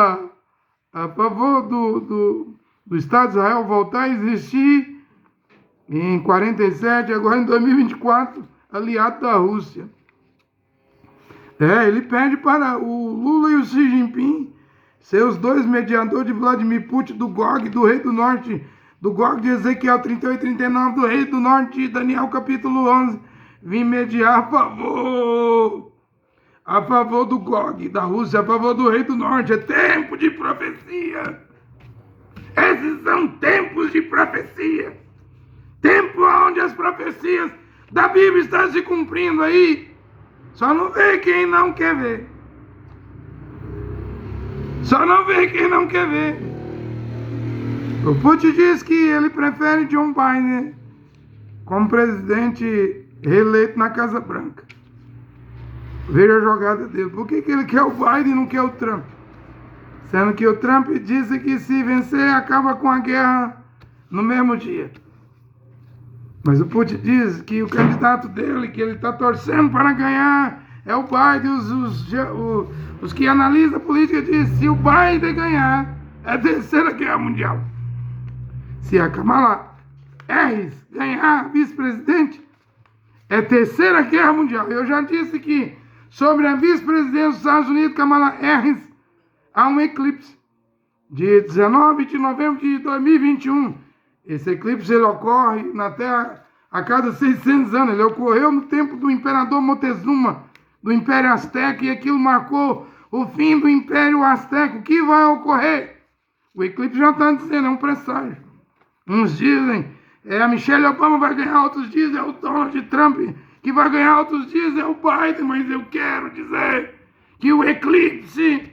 a favor do Estado de Israel voltar a existir em 47, agora em 2024, aliado da Rússia. Ele pede para o Lula e o Xi Jinping ser os dois mediadores de Vladimir Putin, do GOG, do Rei do Norte, do GOG de Ezequiel 38 e 39, do Rei do Norte, Daniel capítulo 11, vim mediar a favor do GOG, da Rússia, a favor do Rei do Norte. É tempo de profecia. Esses são tempos de profecia. Tempo onde as profecias da Bíblia estão se cumprindo aí. Só não vê quem não quer ver. Só não vê quem não quer ver. O Putin diz que ele prefere John Biden como presidente reeleito na Casa Branca. Veja a jogada dele. Por que ele quer o Biden e não quer o Trump? Sendo que o Trump disse que se vencer acaba com a guerra no mesmo dia. Mas o Putin diz que o candidato dele, que ele está torcendo para ganhar, é o Biden. Os que analisam a política dizem que se o Biden ganhar, é a terceira guerra mundial. Se a Kamala Harris ganhar vice-presidente, é a terceira guerra mundial. Eu já disse que sobre a vice-presidência dos Estados Unidos, Kamala Harris, há um eclipse de 19 de novembro de 2021. Esse eclipse ele ocorre na Terra a cada 600 anos. Ele ocorreu no tempo do imperador Moctezuma, do Império Azteca, e aquilo marcou o fim do Império Azteca. O que vai ocorrer? O eclipse já está dizendo, é um presságio. Uns dizem, a Michelle Obama vai ganhar, outros dizem, é o Donald Trump que vai ganhar, outros dizem, é o Biden. Mas eu quero dizer que o eclipse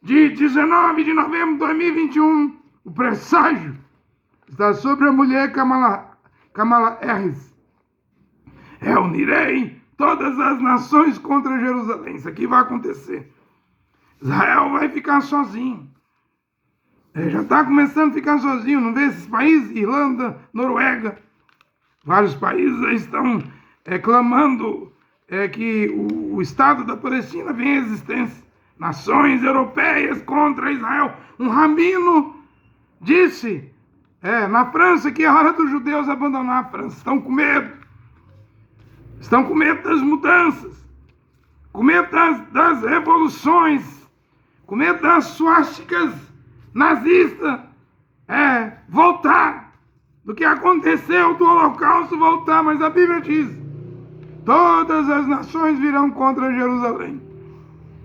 de 19 de novembro de 2021, o presságio, está sobre a mulher Kamala Harris. Reunirei todas as nações contra Jerusalém. Isso aqui vai acontecer. Israel vai ficar sozinho. Já está começando a ficar sozinho. Não vê esses países? Irlanda, Noruega. Vários países estão clamando que o Estado da Palestina venha à existência. Nações europeias contra Israel. Um rabino disse na França que é hora dos judeus abandonar a França. Estão com medo. Estão com medo das mudanças. Com medo das revoluções. Com medo das suásticas nazistas. Voltar. Do que aconteceu do Holocausto voltar. Mas a Bíblia diz: todas as nações virão contra Jerusalém.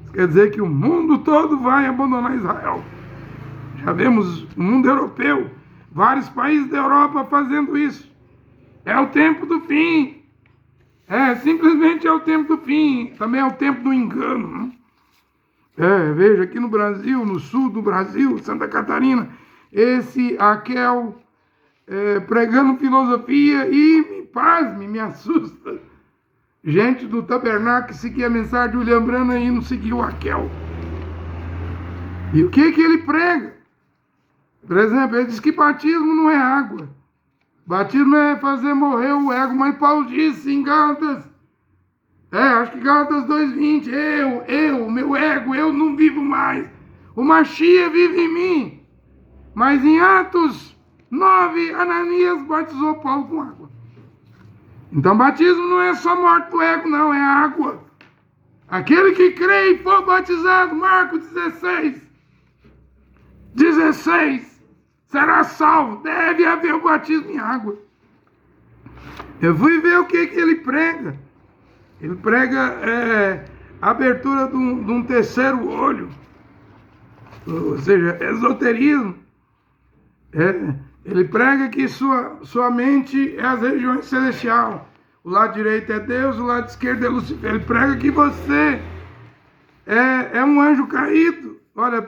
Isso quer dizer que o mundo todo vai abandonar Israel. Já vemos o mundo europeu, vários países da Europa fazendo isso. É o tempo do fim. Simplesmente é o tempo do fim, também é o tempo do engano. Veja, aqui no Brasil, no sul do Brasil, Santa Catarina, esse Aquel pregando filosofia e, pasme, me assusta. Gente do tabernáculo que seguia a mensagem de William Branham e não seguiu o Aquel. E o que ele prega? Por exemplo, ele diz que batismo não é água. Batismo é fazer morrer o ego, mas Paulo disse em Gálatas, acho que Gálatas 2:20, meu ego, eu não vivo mais. O Machia vive em mim. Mas em Atos 9, Ananias batizou Paulo com água. Então batismo não é só morte do ego, não, é água. Aquele que crê e for batizado, Marcos 16, será salvo. Deve haver o batismo em água. Eu fui ver o que ele prega. Ele prega a abertura de um terceiro olho. Ou seja, esoterismo. Ele prega que sua mente é as regiões celestiais. O lado direito é Deus, o lado esquerdo é Lucifer. Ele prega que você é um anjo caído. Olha,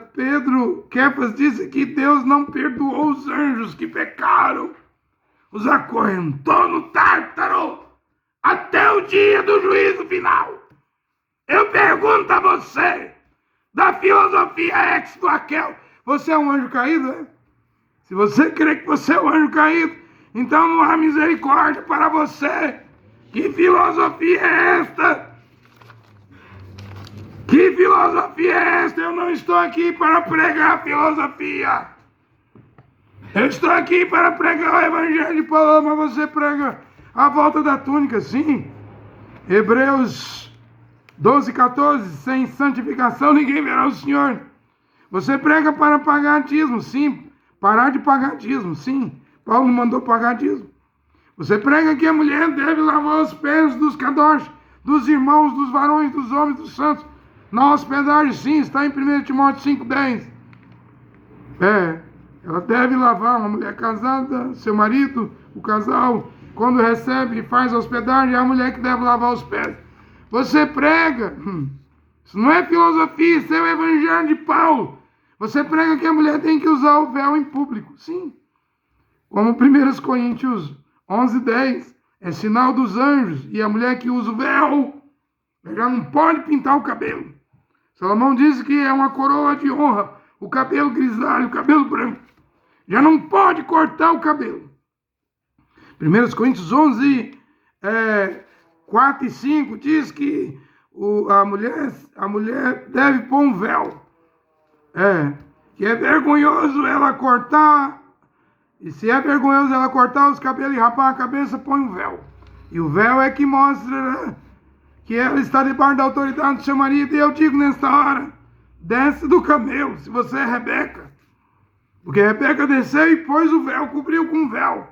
Kefas disse que Deus não perdoou os anjos que pecaram. Os acorrentou no Tártaro até o dia do juízo final. Eu pergunto a você, da filosofia ex do Aquel, você é um anjo caído, Se você crê que você é um anjo caído, então não há misericórdia para você. Que filosofia é esta? Que filosofia é esta? Eu não estou aqui para pregar filosofia. Eu estou aqui para pregar o evangelho de Paulo, mas você prega a volta da túnica, sim. Hebreus 12:14, sem santificação ninguém verá o Senhor. Você prega para pagar dízimo, sim. Parar de pagar dízimo, sim. Paulo mandou pagar dízimo. Você prega que a mulher deve lavar os pés dos kadosh, dos irmãos, dos varões, dos homens, dos santos. Na hospedagem, sim, está em 1 Timóteo 5:10. Ela deve lavar, uma mulher casada, seu marido, o casal, quando recebe e faz a hospedagem, é a mulher que deve lavar os pés. Você prega, isso não é filosofia, isso é o evangelho de Paulo. Você prega que a mulher tem que usar o véu em público, sim. Como 1 Coríntios 11:10, é sinal dos anjos, e a mulher que usa o véu, já não pode pintar o cabelo. Salomão diz que é uma coroa de honra, o cabelo grisalho, o cabelo branco. Já não pode cortar o cabelo. 1 Coríntios 11, 4 e 5 diz que a mulher deve pôr um véu. Que é vergonhoso ela cortar, e se é vergonhoso ela cortar os cabelos e rapar a cabeça, põe um véu. E o véu é que mostra que ela está debaixo da autoridade do seu marido. E eu digo nesta hora, desce do camelo, se você é Rebeca. Porque Rebeca desceu e pôs o véu, cobriu com o véu.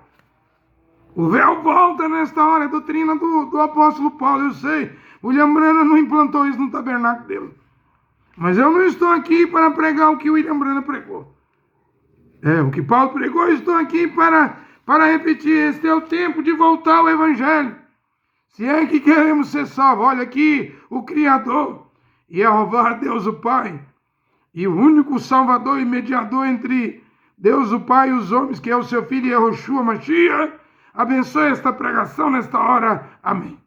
O véu volta nesta hora, é doutrina do apóstolo Paulo, eu sei. William Branham não implantou isso no tabernáculo dele. Mas eu não estou aqui para pregar o que William Branham pregou. O que Paulo pregou, eu estou aqui para repetir. Este é o tempo de voltar ao evangelho. Se é que queremos ser salvos, olha aqui, o Criador, Jeová, Deus o Pai, e o único Salvador e mediador entre Deus o Pai e os homens, que é o seu Filho Yahushua Mashiach, abençoe esta pregação nesta hora. Amém.